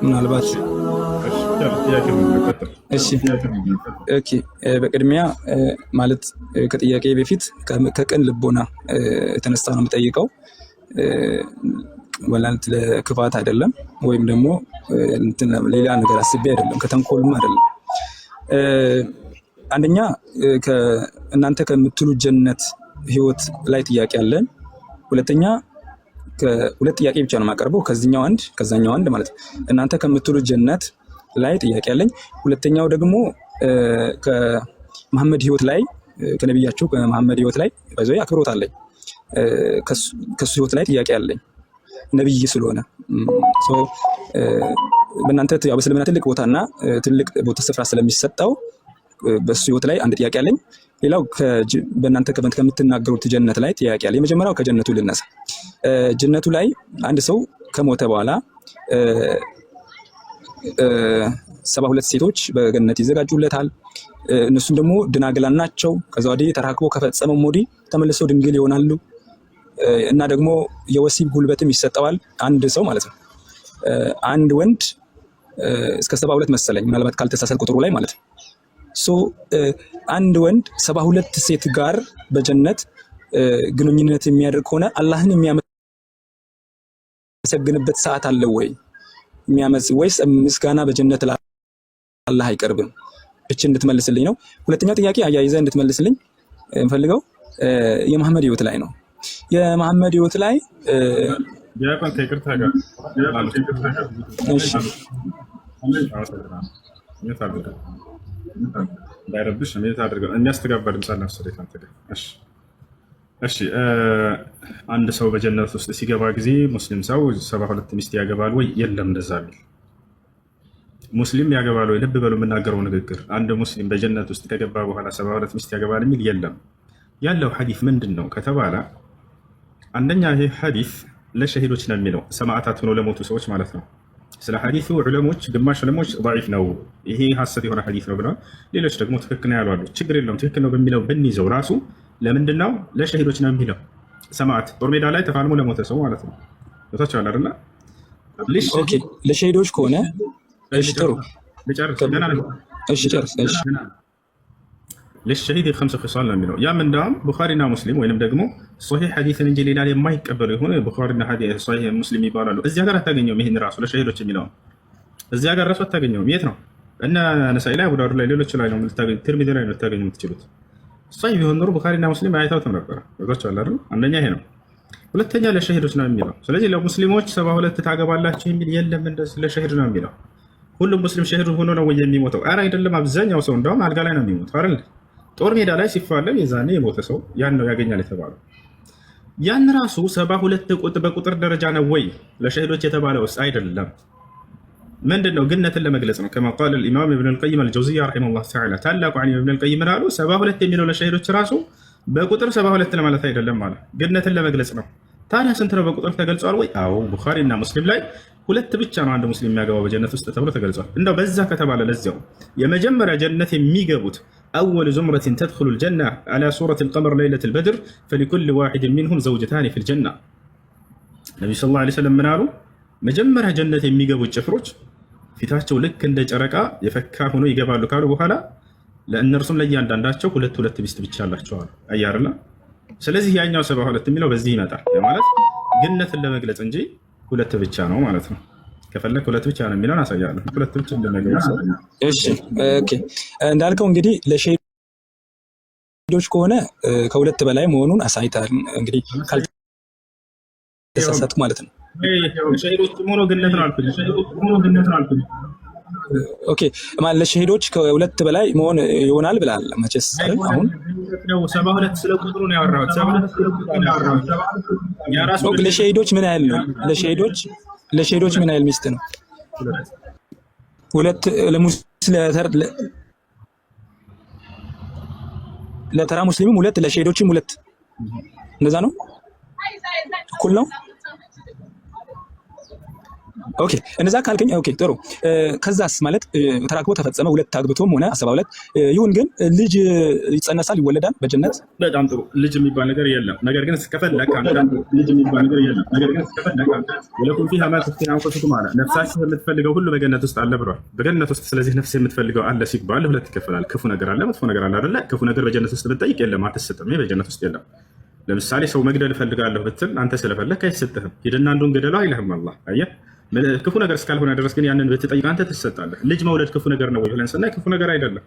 ምናልባት እሺ ኦኬ በቅድሚያ ማለት ከጥያቄ በፊት ከቅን ልቦና ተነስታ ነው የምጠይቀው ወላንት ለክፋት አይደለም ወይም ደግሞ ሌላ ነገር አስቤ አይደለም ከተንኮልም አይደለም። አንደኛ እናንተ ከምትሉ ጀነት ህይወት ላይ ጥያቄ አለን። ሁለተኛ ሁለት ጥያቄ ብቻ ነው የማቀርበው ከዚህኛው አንድ ከዛኛው አንድ ማለት እናንተ ከምትሉ ጀነት ላይ ጥያቄ አለኝ። ሁለተኛው ደግሞ ከመሐመድ ህይወት ላይ ከነብያችሁ ከመሐመድ ህይወት ላይ ባይዘው አክብሮት አለኝ። ከሱ ህይወት ላይ ጥያቄ አለኝ ነብይ ስለሆነ በእናንተ ያው በእስልምና ትልቅ ቦታና ትልቅ ቦታ ስፍራ ስለሚሰጠው በሱ ህይወት ላይ አንድ ጥያቄ አለኝ። ሌላው በእናንተ ከምትናገሩት ጀነት ላይ ጥያቄ አለ። የመጀመሪያው ከጀነቱ ልነሳ። ጀነቱ ላይ አንድ ሰው ከሞተ በኋላ 72 ሴቶች በገነት ይዘጋጁለታል። እነሱም ደግሞ ድናግላን ናቸው። ከዛ ወዲህ ተራክቦ ከፈጸመው ወዲህ ተመልሰው ድንግል ይሆናሉ እና ደግሞ የወሲብ ጉልበትም ይሰጠዋል አንድ ሰው ማለት ነው። አንድ ወንድ እስከ 72 መሰለኝ ምናልባት ካልተሳሳት ቁጥሩ ላይ ማለት ነው። አንድ ወንድ 72 ሴት ጋር በጀነት ግንኙነት የሚያደርግ ሆነ አላህን የሚያመሰግንበት ሰዓት አለ ወይ? ወይስ ምስጋና በጀነት ለአላህ አይቀርብም? እቺ እንድትመልስልኝ ነው። ሁለተኛው ጥያቄ አያይዘህ እንድትመልስልኝ እንፈልገው የመሐመድ ህይወት ላይ ነው። የመሐመድ ህይወት ላይ ዲያቆን ከይቅርታ ጋር እሺ እንዳይረብሽ ነው የታደርገው የሚያስተጋባ ድምጽ አለ መሰለኝ አንተ ጋር። እሺ አንድ ሰው በጀነት ውስጥ ሲገባ ጊዜ ሙስሊም ሰው 72 ሚስት ያገባል ወይ? የለም እንደዛ ቢል ሙስሊም ያገባል ወይ? ልብ በሉ የምናገረው ንግግር። አንድ ሙስሊም በጀነት ውስጥ ከገባ በኋላ 72 ሚስት ያገባል የሚል የለም። ያለው ሐዲስ ምንድን ነው ከተባለ አንደኛ ይሄ ሐዲስ ለሸሂዶች ነው የሚለው ሰማዕታት ሆነው ለሞቱ ሰዎች ማለት ነው። ስለ ሐዲሱ ዑለሞች ግማሽ ዑለሞች ضعيف ነው ይሄ ሐሰት የሆነ ሐዲስ ነው ብለዋል። ሌሎች ደግሞ ትክክል ነው ያሉ አሉ። ችግር የለውም ትክክል ነው በሚለው ብንይዘው ራሱ ለምንድን ነው ለሸሂዶች ነው የሚለው? ሰማዕት ጦር ሜዳ ላይ ተፋልሞ ለሞተ ሰው ማለት ነው። ወታች አለ አይደል? ኦኬ ለሸሂዶች ከሆነ እሺ ጥሩ ልጨርስ ገና ነው። እሺ ጨርስ። እሺ ለሸሂድ خمس خصال ነው የሚለው ያም እንዳውም ቡኻሪና ሙስሊም ወይንም ደግሞ ሶሂህ ሐዲስን እንጂ ሌላ የማይቀበሉ የሆነ ቡኻሪና ሐዲስ ሶሂህ ሙስሊም ይባላሉ። እዚያ ጋር አታገኘውም። ይሄን ራሱ ለሸሂዶች የሚለው እዚያ ጋር ራሱ አታገኘውም። የት ነው? እና ነሳኢ ላይ አቡ ዳውድ ላይ ሌሎች ላይ ነው የምታገኙ፣ ትርሚዚ ላይ ነው የምታገኙ የምትችሉት። ሶሂህ ቢሆን ኖሮ ቡኻሪና ሙስሊም አይታውትም ነበር። ወጣቻለ አይደል? አንደኛ ይሄ ነው። ሁለተኛ ለሸሂዶች ነው የሚለው። ስለዚህ ለሙስሊሞች 72 ታገባላችሁ የሚል የለም። እንደዚህ ለሸሂድ ነው የሚለው። ሁሉም ሙስሊም ሸሂድ ሆኖ ነው ወይ የሚሞተው? ኧረ አይደለም። አብዛኛው ሰው እንደውም አልጋ ላይ ነው የሚሞተው አይደል? ጦር ሜዳ ላይ ሲፋለም የዛኔ የሞተ ሰው ያን ነው ያገኛል የተባለው። ያን ራሱ 72 በቁጥር ደረጃ ነው ወይ ለሸሂዶች የተባለው? አይደለም። ምንድነው? ግነትን ለመግለጽ ነው። كما قال الامام ابن القيم الجوزية رحمه الله تعالى ታላቁ ዓሊም ابن القيم ራሉ 72 የሚለው ለሸሂዶች ራሱ በቁጥር 72 ለማለት አይደለም ማለት ግነትን ለመግለጽ ነው። ታዲያ ስንት ነው በቁጥር ተገልጿል ወይ? አዎ ቡኻሪና ሙስሊም ላይ ሁለት ብቻ ነው አንድ ሙስሊም የሚያገባው በጀነት ውስጥ ተብሎ ተገልጿል። እንደው በዛ ከተባለ ለዚያው የመጀመሪያ ጀነት የሚገቡት أول زمرة تدخل الجنة على صورة القمر ليلة البدر فلكل واحد منهم زوجتان في الجنة. النبي صلى الله عليه وسلم منالو مجمرة جنة يميقبوا الجفروج في تاتشو لك عند جرقا يفكا هنو يقبالو كارو بخالا لأن رسول الله ياندان داتشو ሁለት ሚስት ብቻ አላቸው አያርላ። ስለዚህ ያኛው 72 የሚለው በዚህ ይመጣል ማለት ግነትን ለመግለጽ እንጂ ሁለት ብቻ ነው ማለት ነው። ከፈለክ ሁለት ብቻ ነው የሚለውን አሳያለሁ። ሁለት ብቻ እንደነገርኩ። እሺ ኦኬ እንዳልከው እንግዲህ ለሸሂዶች ከሆነ ከሁለት በላይ መሆኑን አሳይታል። እንግዲህ ካልተሳሳትኩ ማለት ነው። ሸሂዶች ሆኖ ግነት ነው አልኩኝ። ኦኬ ማለት ለሸሂዶች ከሁለት በላይ መሆን ይሆናል ብላል። መቼስ አሁን ነው 72 ስለ ቁጥሩ ነው ያወራሁት። 72 ስለ ቁጥሩ ነው ያወራሁት። ለሸሂዶች ምን ያህል ነው? ለሸሂዶች ምን ያህል ሚስት ነው? ሁለት ለተራ ሙስሊምም ሁለት ለሸሂዶችም ሁለት እንደዛ ነው። እኩል ነው። ኦኬ እንደዛ ካልከኝ ኦኬ ጥሩ። ከዛስ ማለት ተራክቦ ተፈጸመ ሁለት አግብቶም ሆነ 72 ይሁን ግን ልጅ ይጸነሳል ይወለዳል በጀነት። በጣም ጥሩ። ልጅ የሚባል ነገር የለም። ነገር ግን እስከፈለክ አንተ ልጅ የሚባል ነገር የለም። ነገር ግን እስከፈለክ አንተ ወለኩም ፊሃ ማ ተሽተሂ አንፉሱኩም አለ። ነፍሳችሁ የምትፈልገው ሁሉ በገነት ውስጥ አለ ብሏል። በገነት ውስጥ ስለዚህ ነፍስ የምትፈልገው አለ ሲባል ሁለት ይከፈላል። ክፉ ነገር አለ፣ መጥፎ ነገር አለ አይደለ? ክፉ ነገር በጀነት ውስጥ ብትጠይቅ የለም፣ አትሰጥም። ይሄ በጀነት ውስጥ የለም። ለምሳሌ ሰው መግደል እፈልጋለሁ ብትል አንተ ስለፈለክ አይሰጥህም። ሂድና አንዱን ግደለው አይልህም አላህ። አየህ፣ ክፉ ነገር እስካልሆነ ድረስ ግን ያንን ብትጠይቅ አንተ ትሰጣለህ። ልጅ መውለድ ክፉ ነገር ነው ወይ ብለን ስናይ ክፉ ነገር አይደለም።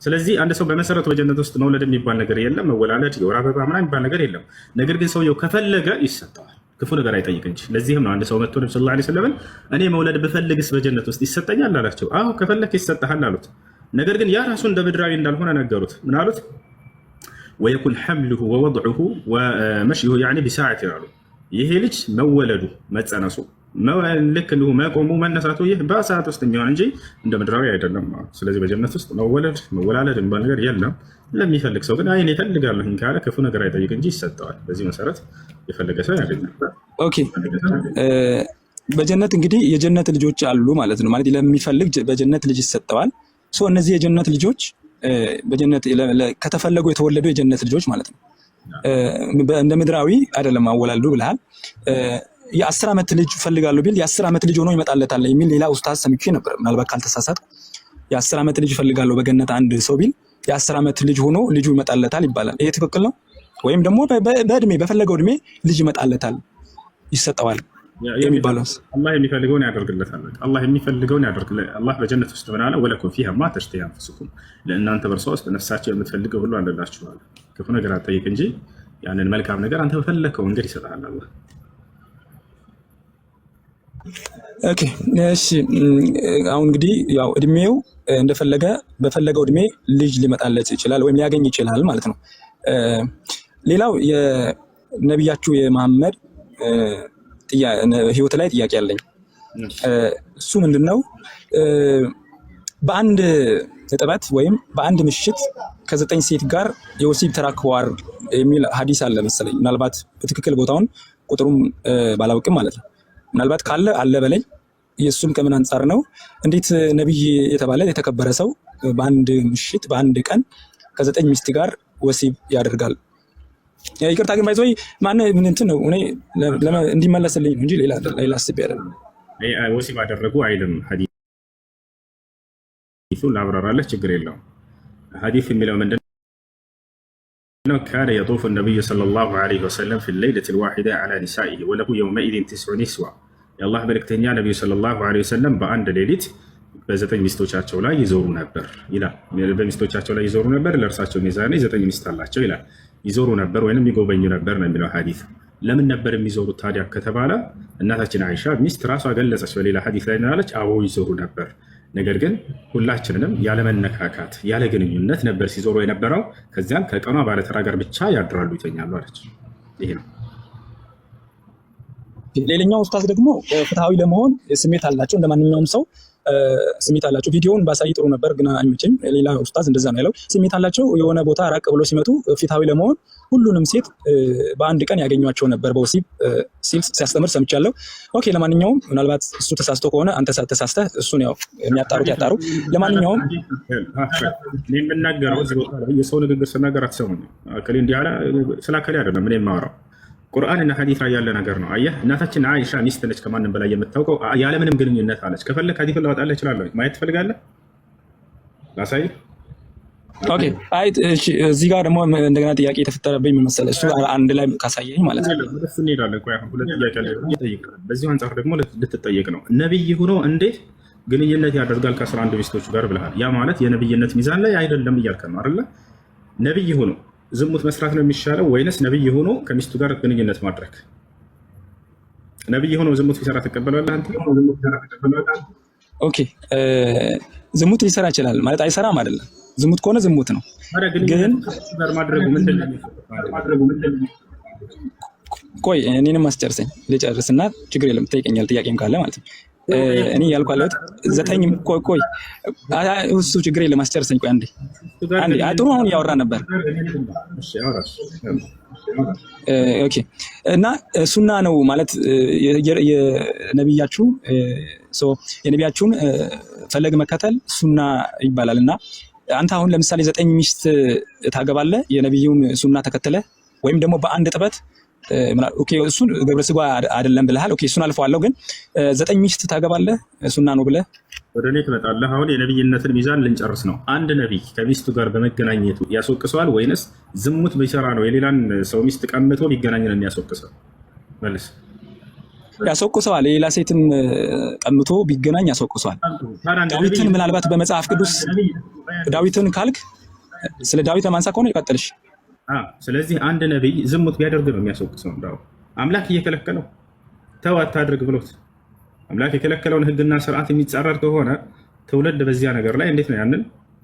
ስለዚህ አንድ ሰው በመሰረቱ በጀነት ውስጥ መውለድ የሚባል ነገር የለም። መወላለድ፣ የወር አበባ ምናምን የሚባል ነገር የለም። ነገር ግን ሰውየው ከፈለገ ይሰጠዋል። ክፉ ነገር አይጠይቅ እንጂ። ለዚህም ነው አንድ ሰው መጥቶ ነብዩ ሰለላሁ ዐለይሂ ወሰለም እኔ መውለድ ብፈልግስ በጀነት ውስጥ ይሰጠኛል አላቸው። አዎ ከፈለክ ይሰጥሃል አሉት። ነገር ግን ያ ራሱ እንደ ምድራዊ እንዳልሆነ ነገሩት። ምን አሉት? ወየኩን ሐምሉሁ ወወድዑሁ ወመሽዩሁ ያኒ ቢሳዓት ይላሉ። ይሄ ልጅ መወለዱ መጸነሱ ልክ እንዲሁ መቆሙ መነሳቱ ይህ በሰዓት ውስጥ የሚሆን እንጂ እንደ ምድራዊ አይደለም። ስለዚህ በጀነት ውስጥ መወለድ መወላለድ የሚባል ነገር የለም። ለሚፈልግ ሰው ግን አይን ይፈልጋለሁ ካለ ክፉ ነገር አይጠይቅ እንጂ ይሰጠዋል። በዚህ መሰረት የፈለገ ሰው ያገኛል። ኦኬ በጀነት እንግዲህ የጀነት ልጆች አሉ ማለት ነው። ማለት ለሚፈልግ በጀነት ልጅ ይሰጠዋል። እነዚህ የጀነት ልጆች በጀነት ከተፈለጉ የተወለዱ የጀነት ልጆች ማለት ነው። እንደ ምድራዊ አይደለም አወላልዱ ብለሃል። የ10 ዓመት ልጅ ፈልጋለሁ ቢል የ10 ዓመት ልጅ ሆኖ ይመጣለታል የሚል ሌላ ኡስታዝ ሰምቼ ነበር። ምናልባት ካልተሳሳትኩ የ10 ዓመት ልጅ ፈልጋለሁ በገነት አንድ ሰው ቢል የ10 ዓመት ልጅ ሆኖ ልጁ ይመጣለታል ይባላል። ይሄ ትክክል ነው? ወይም ደግሞ በእድሜ በፈለገው እድሜ ልጅ ይመጣለታል ይሰጠዋል የሚባለው አላህ የሚፈልገውን ያደርግለታል። አላህ የሚፈልገውን ያደርግለታል። አላህ በጀነት ውስጥ ምን አለ? ወለኩም ፊሃ ማ ተሽተሂ አንፉሱኩም፣ ለእናንተ በእርሷ ውስጥ ነፍሳቸው የምትፈልገው ሁሉ አለላችኋል። ክፉ ነገር አትጠይቅ እንጂ ያንን መልካም ነገር አንተ በፈለከው መንገድ ይሰጣል አላህ። ኦኬ እሺ። አሁን እንግዲህ ያው እድሜው እንደፈለገ በፈለገው እድሜ ልጅ ሊመጣለት ይችላል ወይም ሊያገኝ ይችላል ማለት ነው። ሌላው የነቢያችሁ የመሐመድ ህይወት ላይ ጥያቄ አለኝ። እሱ ምንድነው? በአንድ እጥበት ወይም በአንድ ምሽት ከ9 ሴት ጋር የወሲብ ተራክቧል የሚል ሀዲስ አለ መሰለኝ። ምናልባት በትክክል ቦታውን ቁጥሩም ባላውቅም ማለት ነው። ምናልባት ካለ አለ በላይ። የእሱም ከምን አንጻር ነው? እንዴት ነቢይ የተባለ የተከበረ ሰው በአንድ ምሽት በአንድ ቀን ከ9 ሚስት ጋር ወሲብ ያደርጋል? ይቅርታ ግን ባይዞይ ማን ምን እንትን ነው እኔ እንዲመለስልኝ ነው እንጂ ሌላ አስቤ አይደለም። ወሲብ አደረጉ አይልም ሐዲሱ። ላብራራለህ፣ ችግር የለውም። ሐዲስ የሚለው ምንድን ነው? ካነ የጡፉ ነቢዩ ሰለላሁ ዐለይሂ ወሰለም ፊ ሌይለቲ ልዋሒዳ ዐላ ኒሳኢሂ ወለሁ የውመኢዝን 9 ኒስዋ። የአላህ መልእክተኛ ነቢዩ ሰለላሁ ዐለይሂ ወሰለም በአንድ ሌሊት በ9 ሚስቶቻቸው ላይ ይዞሩ ነበር ይላል። በሚስቶቻቸው ላይ ይዞሩ ነበር፣ ለእርሳቸው ሚዛኔ 9 ሚስት አላቸው ይላል። ይዞሩ ነበር ወይም ይጎበኙ ነበር ነው የሚለው ሐዲስ። ለምን ነበር የሚዞሩት ታዲያ ከተባለ እናታችን አይሻ ሚስት ራሷ ገለጸች በሌላ ሐዲስ ላይ ናለች። አዎ ይዞሩ ነበር፣ ነገር ግን ሁላችንንም ያለመነካካት ያለ ግንኙነት ነበር ሲዞሩ የነበረው። ከዚያም ከቀኗ ባለተራ ጋር ብቻ ያድራሉ ይተኛሉ አለች። ይሄ ነው። ሌላኛው ኡስታዝ ደግሞ ፍትሃዊ ለመሆን ስሜት አላቸው፣ እንደማንኛውም ሰው ስሜት አላቸው። ቪዲዮውን ባሳይ ጥሩ ነበር ግን አይመችም። ሌላ ኡስታዝ እንደዛ ነው ያለው። ስሜት አላቸው። የሆነ ቦታ ራቅ ብሎ ሲመጡ ፍትሃዊ ለመሆን ሁሉንም ሴት በአንድ ቀን ያገኟቸው ነበር በወሲብ ሲል ሲያስተምር ሰምቻለሁ። ኦኬ ለማንኛውም ምናልባት እሱ ተሳስቶ ከሆነ አንተ ተሳስተህ እሱን ያው የሚያጣሩት ያጣሩ። ለማንኛውም እኔ የምናገረው እዚህ ቦታ ላይ የሰው ንግግር ስናገር አትሰሙኝ። አከሌ እንዲህ አለ ስላከሌ አይደለም እኔ የማወራው ቁርአንና ሐዲስ ላይ ያለ ነገር ነው። አየህ እናታችን አይሻ ሚስት ነች ከማንም በላይ የምታውቀው ያለምንም ግንኙነት አለች። ከፈለክ ሐዲስ ላወጣልህ እችላለሁ። ማየት ትፈልጋለህ? ላሳይ። ኦኬ አይ እሺ። እዚህ ጋር ደግሞ እንደገና ጥያቄ የተፈጠረብኝ መሰለህ። እሱ አንድ ላይ ካሳየኝ ማለት ነው። እሱ እንሄዳለን። ቆይ አሁን ሁለት ጥያቄ አለ ይጠይቃል። በዚህ አንጻር ደግሞ ልትጠየቅ ነው። ነብይ ሆኖ እንዴት ግንኙነት ያደርጋል ከ11 ሚስቶች ጋር ብለሃል? ያ ማለት የነብይነት ሚዛን ላይ አይደለም እያልከ ነው አይደለ? ነብይ ሆኖ ዝሙት መስራት ነው የሚሻለው ወይንስ ነብይ ሆኖ ከሚስቱ ጋር ግንኙነት ማድረግ? ነብይ ሆኖ ዝሙት ሊሰራ ትቀበላለህ አንተ? ኦኬ ዝሙት ሊሰራ ይችላል ማለት አይሰራም አይደለም። ዝሙት ከሆነ ዝሙት ነው። ግን ማድረጉ ምንድን ነው? ቆይ እኔንም አስጨርሰኝ ልጨርስና ችግር የለም ትጠይቀኛለህ ጥያቄም ካለ ማለት ነው። እኔ ያልኩ አለሁት 9 ቆይ እሱ ችግር የለም አስጨርሰኝ። ቆይ አንዴ ጥሩ አሁን እያወራ ነበር። ኦኬ እና ሱና ነው ማለት የነቢያችሁን ፈለግ መከተል ሱና ይባላል። እና አንተ አሁን ለምሳሌ 9 ሚስት ታገባለህ የነቢዩን ሱና ተከተለ ወይም ደግሞ በአንድ ጥበት ኦኬ እሱን ግብረ ስጋ አይደለም ብለሃል። ኦኬ እሱን አልፈዋለሁ። ግን 9 ሚስት ታገባለህ ሱና ነው ብለህ ወደ እኔ ትመጣለህ። አሁን የነብይነትን ሚዛን ልንጨርስ ነው። አንድ ነቢይ ከሚስቱ ጋር በመገናኘቱ ያስወቅሰዋል ወይንስ ዝሙት ቢሰራ ነው የሌላን ሰው ሚስት ቀምቶ ቢገናኝ ነው የሚያስወቅሰው? መልስ። ያስወቅሰዋል። የሌላ ሴትም ቀምቶ ቢገናኝ ያስወቅሰዋል። ዳዊትን ምናልባት በመጽሐፍ ቅዱስ ዳዊትን ካልክ ስለ ዳዊት ለማንሳት ከሆነ ይቀጥልሽ። ስለዚህ አንድ ነቢይ ዝሙት ቢያደርግ ነው የሚያስወቅሰው። እንዳው አምላክ እየከለከለው ተው አታድርግ ብሎት አምላክ የከለከለውን ሕግና ስርዓት የሚጻረር ከሆነ ትውልድ በዚያ ነገር ላይ እንዴት ነው ያንን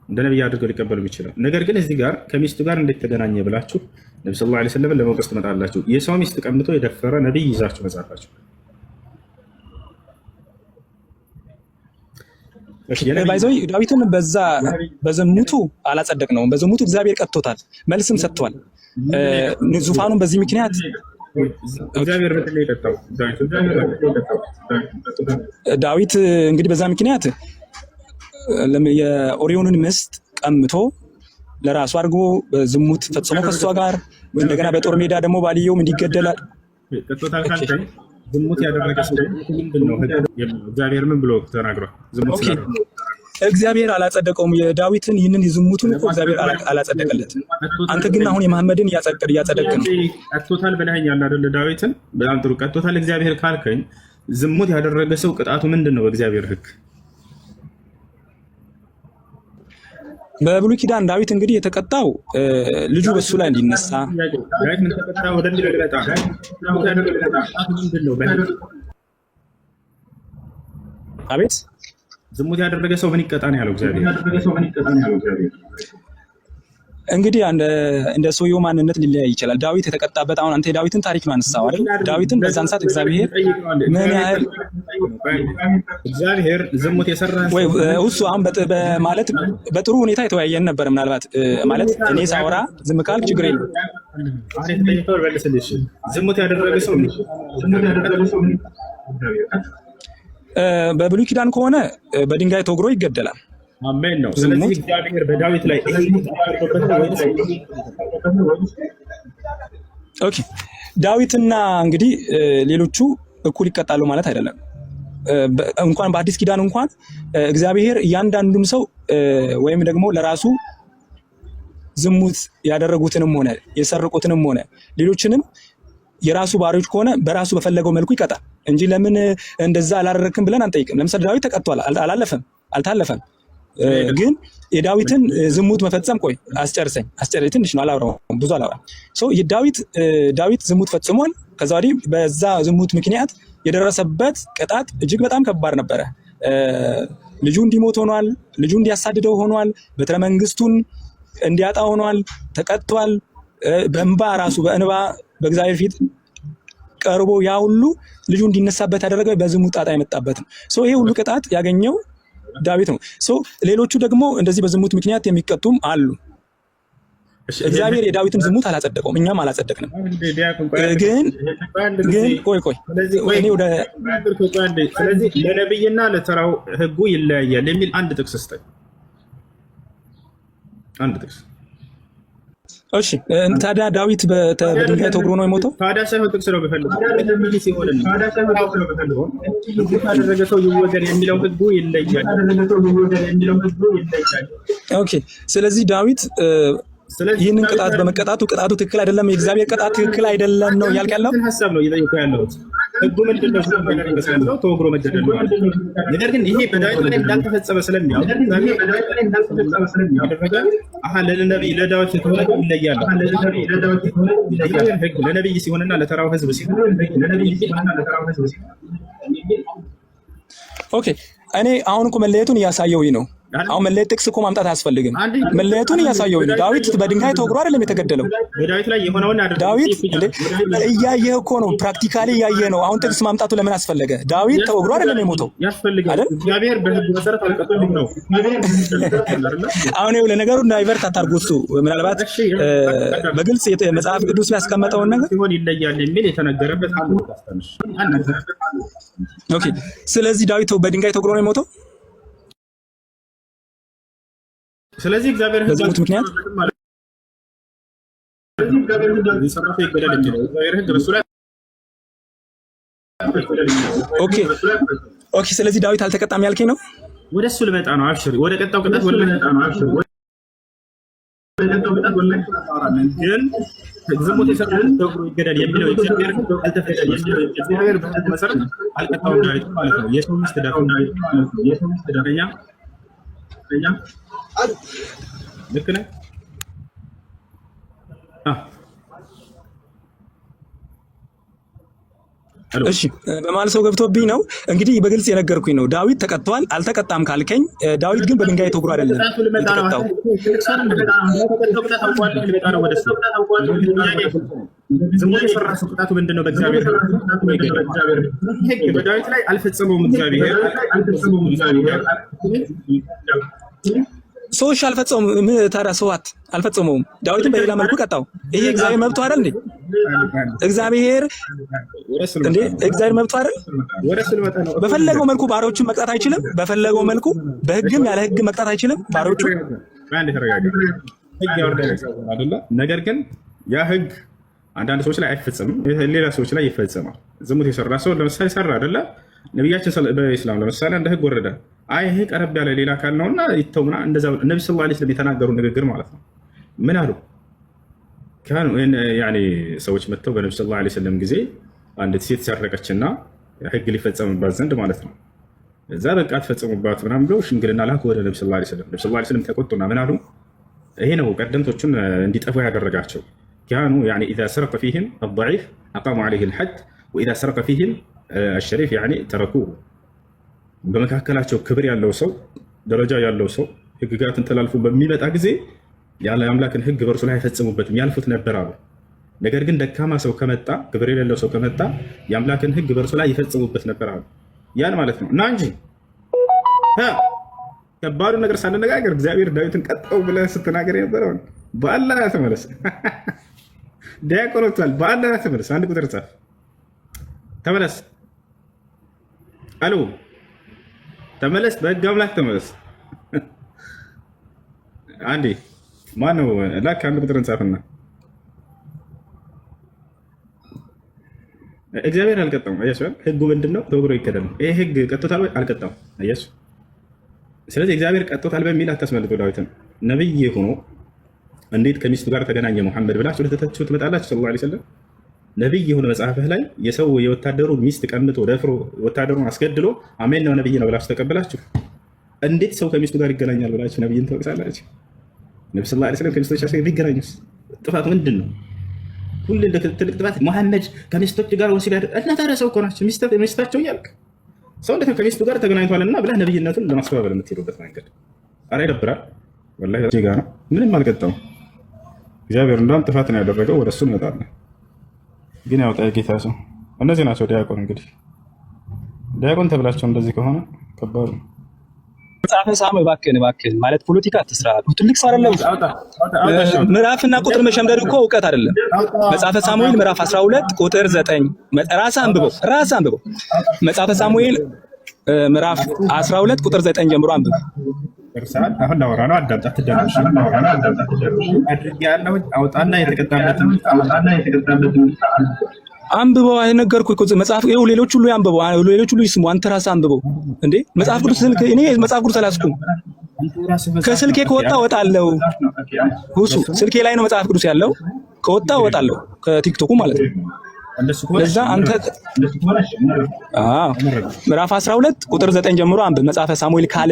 እንደ ነቢይ አድርገው ሊቀበሉ ይችላል? ነገር ግን እዚህ ጋር ከሚስቱ ጋር እንዴት ተገናኘ ብላችሁ ነብዩ ሰለላሁ ዐለይሂ ወሰለም ለመውቀስ ትመጣላችሁ። የሰው ሚስት ቀምቶ የደፈረ ነቢይ ይዛችሁ መጻፋችሁ። ባይዘው ዳዊትን በዝሙቱ አላጸደቅነውም። በዝሙቱ እግዚአብሔር ቀጥቶታል፣ መልስም ሰጥቷል። ዙፋኑን በዚህ ምክንያት ዳዊት እንግዲህ በዛ ምክንያት የኦሪዮንን ሚስት ቀምቶ ለራሱ አድርጎ በዝሙት ፈጽሞ ከሷ ጋር እንደገና በጦር ሜዳ ደግሞ ባልየውም እንዲገደላል። ዝሙት ያደረገ ሰው ምንድን ነው? እግዚአብሔር ምን ብሎ ተናግሯል? ዝሙት እግዚአብሔር አላጸደቀውም። የዳዊትን ይህንን የዝሙቱን እኮ እግዚአብሔር አላጸደቀለትም። አንተ ግን አሁን የመሐመድን እያጸደቅ ነው። ቀጥቶታል ብለኸኛል አይደለ? ዳዊትን በጣም ጥሩ ቀጥቶታል እግዚአብሔር ካልከኝ፣ ዝሙት ያደረገ ሰው ቅጣቱ ምንድን ነው በእግዚአብሔር ሕግ? በብሉይ ኪዳን ዳዊት እንግዲህ የተቀጣው ልጁ በሱ ላይ እንዲነሳ። አቤት ዝሙት ያደረገ ሰው ምን ይቀጣ ነው ያለው እግዚአብሔር? እንግዲህ እንደ ሰውየው ማንነት ሊለያይ ይችላል። ዳዊት የተቀጣበት አሁን አንተ የዳዊትን ታሪክ ነው አነሳው አይደል? ዳዊትን በዛን ሰዓት እግዚአብሔር ምን ያህል እግዚአብሔር ዝሙት የሰራ ወይ እሱ አሁን ማለት በጥሩ ሁኔታ የተወያየን ነበር። ምናልባት ማለት እኔ ሳወራ ዝም ካልክ ችግር የለም። ዝሙት ያደረገ ሰው በብሉይ ኪዳን ከሆነ በድንጋይ ተወግሮ ይገደላል። አሜን ነው። ስለዚህ እግዚአብሔር በዳዊት ላይ ኦኬ ዳዊትና እንግዲህ ሌሎቹ እኩል ይቀጣሉ ማለት አይደለም። እንኳን በአዲስ ኪዳን እንኳን እግዚአብሔር እያንዳንዱን ሰው ወይም ደግሞ ለራሱ ዝሙት ያደረጉትንም ሆነ የሰረቁትንም ሆነ ሌሎችንም የራሱ ባሪዎች ከሆነ በራሱ በፈለገው መልኩ ይቀጣል እንጂ ለምን እንደዛ አላደረክም ብለን አንጠይቅም። ለምሳሌ ዳዊት ተቀጥቷል፣ አልታለፈም። ግን የዳዊትን ዝሙት መፈጸም አስጨርሰኝ ትንሽ ነው አላወራሁም፣ ብዙ አላወራም። ዳዊት ዝሙት ፈጽሟል። ከዛ ወዲህ በዛ ዝሙት ምክንያት የደረሰበት ቅጣት እጅግ በጣም ከባድ ነበረ። ልጁ እንዲሞት ሆኗል፣ ልጁ እንዲያሳድደው ሆኗል፣ በትረ መንግስቱን እንዲያጣ ሆኗል፣ ተቀጥቷል። በእንባ ራሱ በእንባ በእግዚአብሔር ፊት ቀርቦ ያ ሁሉ ልጁ እንዲነሳበት ያደረገው በዝሙት ጣጣ የመጣበት ነው። ይሄ ሁሉ ቅጣት ያገኘው ዳዊት ነው። ሌሎቹ ደግሞ እንደዚህ በዝሙት ምክንያት የሚቀጡም አሉ። እግዚአብሔር የዳዊትን ዝሙት አላጸደቀውም፣ እኛም አላጸደቅንም። ግን ስለዚህ ለነብይና ለተራው ሕጉ ይለያያል የሚል አንድ ጥቅስ ስጠኝ። አንድ ጥቅስ። እሺ ታዲያ ዳዊት በድንጋይ ተወግሮ ነው የሞተው? ታዲያ ሳይሆን ጥቅስ ነው በፈልገው ያደረገ ሰው ይወገድ የሚለው ሕጉ ይለያል። ኦኬ ስለዚህ ዳዊት ይህንን ቅጣት በመቀጣቱ ቅጣቱ ትክክል አይደለም፣ የእግዚአብሔር ቅጣት ትክክል አይደለም ነው እያልክ ያለው? ሀሳብ ነው እየጠየኩህ ያለሁት። ሕጉ ምንድን ነው? ተወግሮ መገደል ነው። ነገር ግን ይሄ በዳዊት ላይ እንዳልተፈጸመ ስለሚያውቅ ለዳዊት ከሆነ ይለያል። ሕግ ለነቢይ ሲሆንና ለተራው ሕዝብ ሲሆን ኦኬ እኔ አሁን እኮ መለየቱን እያሳየሁኝ ነው። አሁን መለየት ጥቅስ እኮ ማምጣት አያስፈልግም። መለየቱን እያሳየው ነው። ዳዊት በድንጋይ ተወግሮ አይደለም የተገደለው። በዳዊት ላይ የሆነውን ዳዊት እያየህ እኮ ነው፣ ፕራክቲካሊ እያየህ ነው። አሁን ጥቅስ ማምጣቱ ለምን አስፈለገ? ዳዊት ተወግሮ አይደለም የሞተው ያስፈልጋል። እግዚአብሔር በሕግ መሰረት አልቀጣውም ነው። አሁን ይኸውልህ ነገሩን ዳይቨርት አታርጉ። እሱ ምናልባት በግልጽ መጽሐፍ ቅዱስ ላይ ያስቀመጠውን ነገር ሲሆን ይለያል የሚል የተነገረበት አንዱ ታስተምሽ። ኦኬ። ስለዚህ ዳዊት በድንጋይ ተወግሮ ነው የሞተው። ስለዚህ እግዚአብሔር በዝሙት ምክንያት ኦኬ። ስለዚህ ዳዊት አልተቀጣም ያልከኝ ነው። ወደ እሱ ልመጣ ነው። አብሽሪ፣ ወደ ቀጣው ቅጣት ወደ ልመጣ ነው። አብሽሪ፣ ግን ዝሙት የሰራው ተብሎ ይገደል የሚለው እግዚአብሔር አልተፈቀደ የሚለው እግዚአብሔር በሕግ መሰረት አልቀጣውም ዳዊት ማለት ነው። የሰው ሚስት ዳፈው ዳዊት ማለት ነው። የሰው ሚስት ዳፈኛ ልክ ነህ። እሺ በመሀል ሰው ገብቶብኝ ነው እንግዲህ በግልጽ የነገርኩኝ ነው። ዳዊት ተቀጥቷል አልተቀጣም ካልከኝ፣ ዳዊት ግን በድንጋይ ተወግሮ አይደለም የተቀጣው። ዝሙት የሰራ ሰው ቅጣቱ ምንድን ነው? በእግዚአብሔር ሕግ በዳዊት ላይ አልፈጸመውም። እግዚአብሔር ሰዎች አልፈጸሙም። ታዲያ ሰዋት አልፈጸመውም። ዳዊትን በሌላ መልኩ ቀጣው። ይሄ እግዚአብሔር መብቱ አይደል እንዴ? እግዚአብሔር መብቱ አይደል? በፈለገው መልኩ ባሪያዎችን መቅጣት አይችልም? በፈለገው መልኩ በሕግም ያለ ሕግ መቅጣት አይችልም ባሪያዎቹ? ነገር ግን ያ ሕግ አንዳንድ ሰዎች ላይ አይፈጸምም፣ ሌላ ሰዎች ላይ ይፈጸማል። ዝሙት የሰራ ሰው ለምሳሌ ሰራ አይደለ? ነቢያችን በኢስላም ለምሳሌ እንደ ሕግ ወረደ። አይ ይሄ ቀረብ ያለ ሌላ አካል ነውና ይተውና እንደዛ ነብዩ ሰለላሁ ዐለይሂ ወሰለም የተናገሩ ንግግር ማለት ነው። ምን አሉ? ሰዎች መጥተው በነብዩ ሰለላሁ ዐለይሂ ወሰለም ጊዜ አንዲት ሴት ሰረቀችና ሕግ ሊፈጸምባት ዘንድ ማለት ነው። እዛ በቃ ተፈጸሙባት ምናምን ብለው ሽምግልና ላኩ ወደ ነብዩ ሰለላሁ ዐለይሂ ወሰለም። ነብዩ ሰለላሁ ዐለይሂ ወሰለም ተቆጡና ምን አሉ? ይሄ ነው ቀደምቶቹን እንዲጠፉ ያደረጋቸው። ካኑ ኢዛ ሰረቀ ፊህም አልضعيف አቃሙ ዐለይሂ الحد وإذا سرق فيهم الشريف ተረኩሁ። በመካከላቸው ክብር ያለው ሰው ደረጃ ያለው ሰው ሕግጋትን ተላልፎ በሚመጣ ጊዜ ያለ አምላክን ሕግ በእርሱ ላይ አይፈጽሙበትም፣ ያልፉት ነበር አሉ። ነገር ግን ደካማ ሰው ከመጣ ክብር የሌለው ሰው ከመጣ የአምላክን ሕግ በእርሱ ላይ ይፈጽሙበት ነበር አሉ። ያን ማለት ነው እና እንጂ ከባዱ ነገር ሳንነጋገር እግዚአብሔር ዳዊትን ቀጣው ብለህ ስትናገር የነበረውን በአላህ ተመለስ። ዲያቆኖቷል በአላህ ተመለስ። አንድ ቁጥር ጻፍ። ተመለስ አሉ ተመለስ፣ በሕግ አምላክ ተመለስ። አንዴ ማነው ላክ? አንድ ቁጥር እንጻፍና እግዚአብሔር አልቀጣም። አያችሁ፣ ሕጉ ምንድነው? ተወግሮ ይከደል። ይሄ ሕግ ቀጥቶታል ወይ? አልቀጣም። አያችሁ። ስለዚህ እግዚአብሔር ቀጥቶታል በሚል አታስመልጡ። ዳዊትን ነብይ ሆኖ እንዴት ከሚስቱ ጋር ተገናኘ ሙሐመድ ብላችሁ ልትተቹ ትመጣላችሁ? ሰለላሁ ዐለይሂ ወሰለም ነብይ የሆነ መጽሐፍህ ላይ የሰው የወታደሩን ሚስት ቀምቶ ደፍሮ ወታደሩን አስገድሎ አሜን ነው ነብይ ነው ብላችሁ ተቀበላችሁ። እንዴት ሰው ከሚስቱ ጋር ይገናኛል ብላችሁ ነብይን ተወቅሳላችሁ? ነብዩ ሰለላሁ ዐለይሂ ወሰለም ከሚስቶቻቸው ጋር ቢገናኙስ ጥፋቱ ምንድን ነው? ሁሉ እንደ ትልቅ ጥፋት መሐመድ ከሚስቶች ጋር ወሲብ ያደረገ እና ታዲያ ሰው እኮ ናቸው ሚስታቸው እያልክ ሰው እንዴት ከሚስቱ ጋር ተገናኝቷልና ብለህ ነብይነቱን ለማስተባበል የምትሄዱበት መንገድ ኧረ ይደብራል። ወላሂ እዚህ ጋር ነው ምንም አልቀጣውም። እግዚአብሔር እንዳውም ጥፋት ነው ያደረገው። ወደ እሱ እንመጣለን። ግን ያው ጌታ ሰው እነዚህ ናቸው። ዲያቆን እንግዲህ ዲያቆን ተብላቸው እንደዚህ ከሆነ ከባድ ነው። መጽሐፈ ሳሙኤል እባክህን ማለት ፖለቲካ አትስራ። ትልቅ ሰው አይደለም። ምዕራፍና ቁጥር መሸምደድ እኮ እውቀት አይደለም። መጽሐፈ ሳሙኤል ምዕራፍ 12 ቁጥር 9 ራስህ አንብበው። መጽሐፈ ሳሙኤል ምዕራፍ 12 ቁጥር 9 ጀምሮ አንብብ። አሁን ላወራ ነው። አዳምጣት ትደናሽ አድርጌያለሁ። አውጣና የተቀጣበትን አንብበው። አይነገርኩህ እኮ መጽሐፍ ይኸው። ሌሎች ሁሉ ያንብበው፣ ሌሎች ሁሉ ይስሙ። አንተ ራስህ አንብበው እንዴ። መጽሐፍ ቅዱስ ስልክ እኔ መጽሐፍ ቅዱስ አላስኩም። ከስልኬ ከወጣ እወጣለሁ። ሁሱ ስልኬ ላይ ነው መጽሐፍ ቅዱስ ያለው። ከወጣ እወጣለሁ፣ ከቲክቶኩ ማለት ነው። ለዛ አንተ ምዕራፍ 12 ቁጥር 9 ጀምሮ አንብብ። መጽሐፈ ሳሙኤል ካለ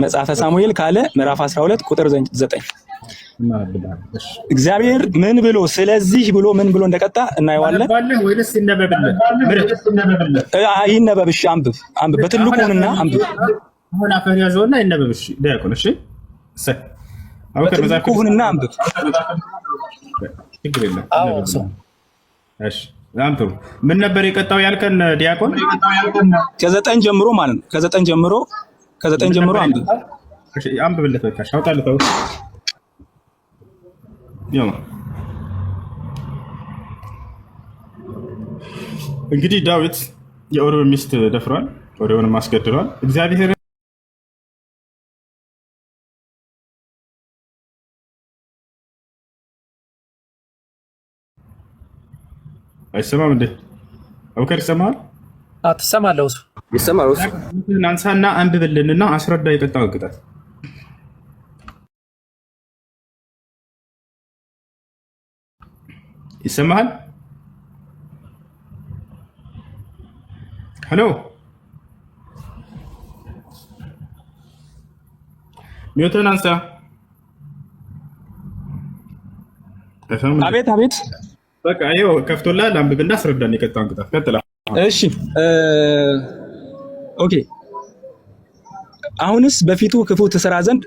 መጽሐፈ ሳሙኤል ካለ ምዕራፍ 12 ቁጥር 9 እግዚአብሔር ምን ብሎ ስለዚህ ብሎ ምን ብሎ እንደቀጣ እናየዋለን። ይነበብ። እሺ አንብብ። በትልቁና አንብብ። አሁን አፈር ያዘውና ይነበብሽ ዲያቆን። እሺ አቡከር መጽሐፍ ኩሁንና አንብብ። ችግር የለም። እሺ አንብብ። ምን ነበር የቀጣው ያልከን ዲያቆን? ከ9 ጀምሮ ማለት ነው። ከ9 ጀምሮ አንብብ። እሺ አንብብለት። በቃ ሻውጣለት። ያው እንግዲህ ዳዊት የኦሪዮን ሚስት ደፍሯል፣ ኦሪዮንም አስገድሏል። እግዚአብሔር አይሰማም እንዴ? አቡከር ይሰማል? ትሰማለህ? እሱ ይሰማል። አንሳና አንብብልንና አስረዳ የቀጣውን ቅጣት። ይሰማሃል? ሄሎ ሚውተን አንሳ። አቤት አቤት። በቃ ይኸው ከፍቶላል። አንብብና አስረዳን የቀጣውን ቅጣት። ቀጥላ። እሺ ኦኬ። አሁንስ በፊቱ ክፉ ትሰራ ዘንድ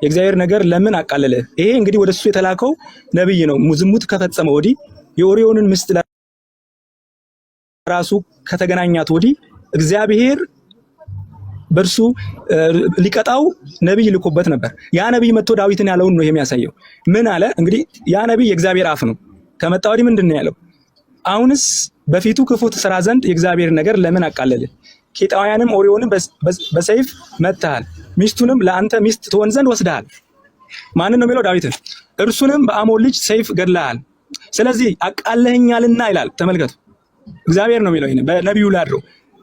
የእግዚአብሔር ነገር ለምን አቃለለ? ይሄ እንግዲህ ወደሱ የተላከው ነብይ ነው። ዝሙት ከፈጸመ ወዲህ የኦሪዮንን ሚስት ራሱ ከተገናኛት ወዲህ እግዚአብሔር በእርሱ ሊቀጣው ነብይ ልኮበት ነበር። ያ ነብይ መጥቶ ዳዊትን ያለውን ነው የሚያሳየው። ምን አለ እንግዲህ? ያ ነብይ የእግዚአብሔር አፍ ነው። ከመጣ ወዲህ ምንድን ነው ያለው? አሁንስ በፊቱ ክፉ ትሰራ ዘንድ የእግዚአብሔር ነገር ለምን አቃለለ? ኬጣውያንም ኦሪዮንም በሰይፍ መትተሃል፣ ሚስቱንም ለአንተ ሚስት ትሆን ዘንድ ወስደሃል። ማንን ነው የሚለው? ዳዊትን። እርሱንም በአሞን ልጅ ሰይፍ ገድለሃል። ስለዚህ አቃለኸኛልና ይላል። ተመልከቱ፣ እግዚአብሔር ነው የሚለው በነቢዩ ላይ አድሮ።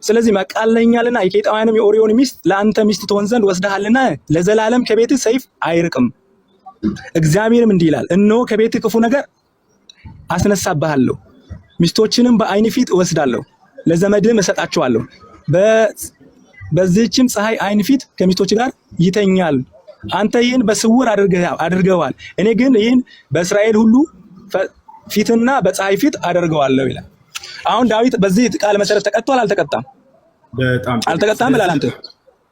ስለዚህ አቃለኸኛልና የኬጣውያንም የኦሪዮን ሚስት ለአንተ ሚስት ትሆን ዘንድ ወስደሃልና ለዘላለም ከቤትህ ሰይፍ አይርቅም። እግዚአብሔርም እንዲህ ይላል፣ እነሆ ከቤትህ ክፉ ነገር አስነሳብሃለሁ፣ ሚስቶችንም በዓይን ፊት እወስዳለሁ፣ ለዘመድህም እሰጣቸዋለሁ። በዚህችም ፀሐይ ዓይን ፊት ከሚስቶች ጋር ይተኛል። አንተ ይህን በስውር አድርገዋል፣ እኔ ግን ይህን በእስራኤል ሁሉ ፊትና በፀሐይ ፊት አደርገዋለሁ ይላል። አሁን ዳዊት በዚህ ቃል መሰረት ተቀጥቷል? አልተቀጣም? በጣም አልተቀጣም ብላል። አንተ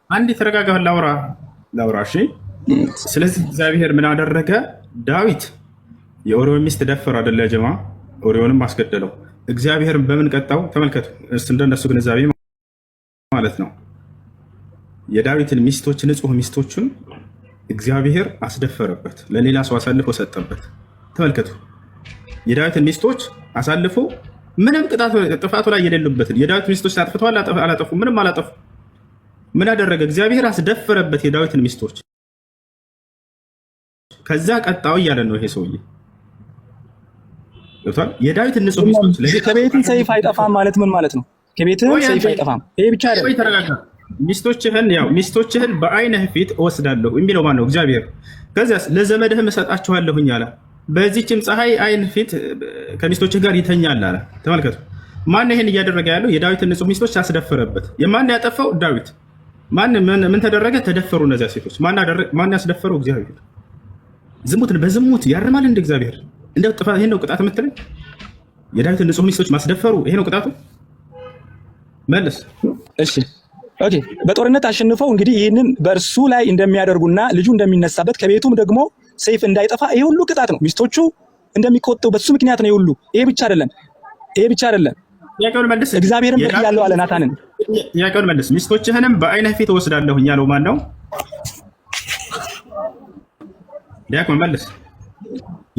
አንድ የተረጋጋ ላውራ። እሺ። ስለዚህ እግዚአብሔር ምን አደረገ? ዳዊት የኦሪዮን ሚስት ደፈር አይደለ ጀማ? ኦሪዮንም አስገደለው። እግዚአብሔርን በምን ቀጣው? ተመልከቱ። እንደነሱ ግንዛቤ ማለት ነው። የዳዊትን ሚስቶች፣ ንጹህ ሚስቶቹን እግዚአብሔር አስደፈረበት፣ ለሌላ ሰው አሳልፎ ሰጠበት። ተመልከቱ። የዳዊትን ሚስቶች አሳልፎ ምንም ጥፋቱ ላይ የሌሉበትን የዳዊት ሚስቶች አጥፍተዋል? አላጠፉም? ምንም አላጠፉ። ምን አደረገ? እግዚአብሔር አስደፈረበት የዳዊትን ሚስቶች። ከዛ ቀጣው እያለ ነው ይሄ ሰውዬ። የዳዊትን ንጹህ ሚስቶች ከቤት ሰይፍ አይጠፋም ማለት ምን ማለት ነው? ከቤት ሰይፍ አይጠፋም። ይሄ ብቻ አይደለም። ተረጋጋ። ሚስቶችህን በዓይንህ ፊት እወስዳለሁ የሚለው ማን ነው? እግዚአብሔር። ከዚያስ ለዘመድህም እሰጣችኋለሁኝ አለ። በዚህችም ፀሐይ ዓይን ፊት ከሚስቶችህ ጋር ይተኛል አለ። ተመልከቱ። ማን ይሄን እያደረገ ያለው? የዳዊትን ንጹህ ሚስቶች አስደፈረበት። የማን ያጠፋው? ዳዊት። ምን ተደረገ? ተደፈሩ እነዚያ ሴቶች። ማን ያስደፈረው? እግዚአብሔር። ዝሙትን በዝሙት ያርማል እንደ እግዚአብሔር። እንደው ጥፋት ይሄን ነው ቅጣት የምትለኝ? የዳዊትን ንጹህ ሚስቶች ማስደፈሩ ይሄ ነው ቅጣቱ? መልስ። እሺ ኦኬ። በጦርነት አሸንፈው እንግዲህ ይህንን በእርሱ ላይ እንደሚያደርጉና ልጁ እንደሚነሳበት ከቤቱም ደግሞ ሰይፍ እንዳይጠፋ ይሄ ሁሉ ቅጣት ነው። ሚስቶቹ እንደሚቆጠው በሱ ምክንያት ነው ሁሉ። ይሄ ብቻ አይደለም። እግዚአብሔርም ያለው አለ ናታንን ያቀውን መልስ። ሚስቶችህንም በዓይንህ ፊት እወስዳለሁ ያለው ማን ነው? ያቀውን መልስ።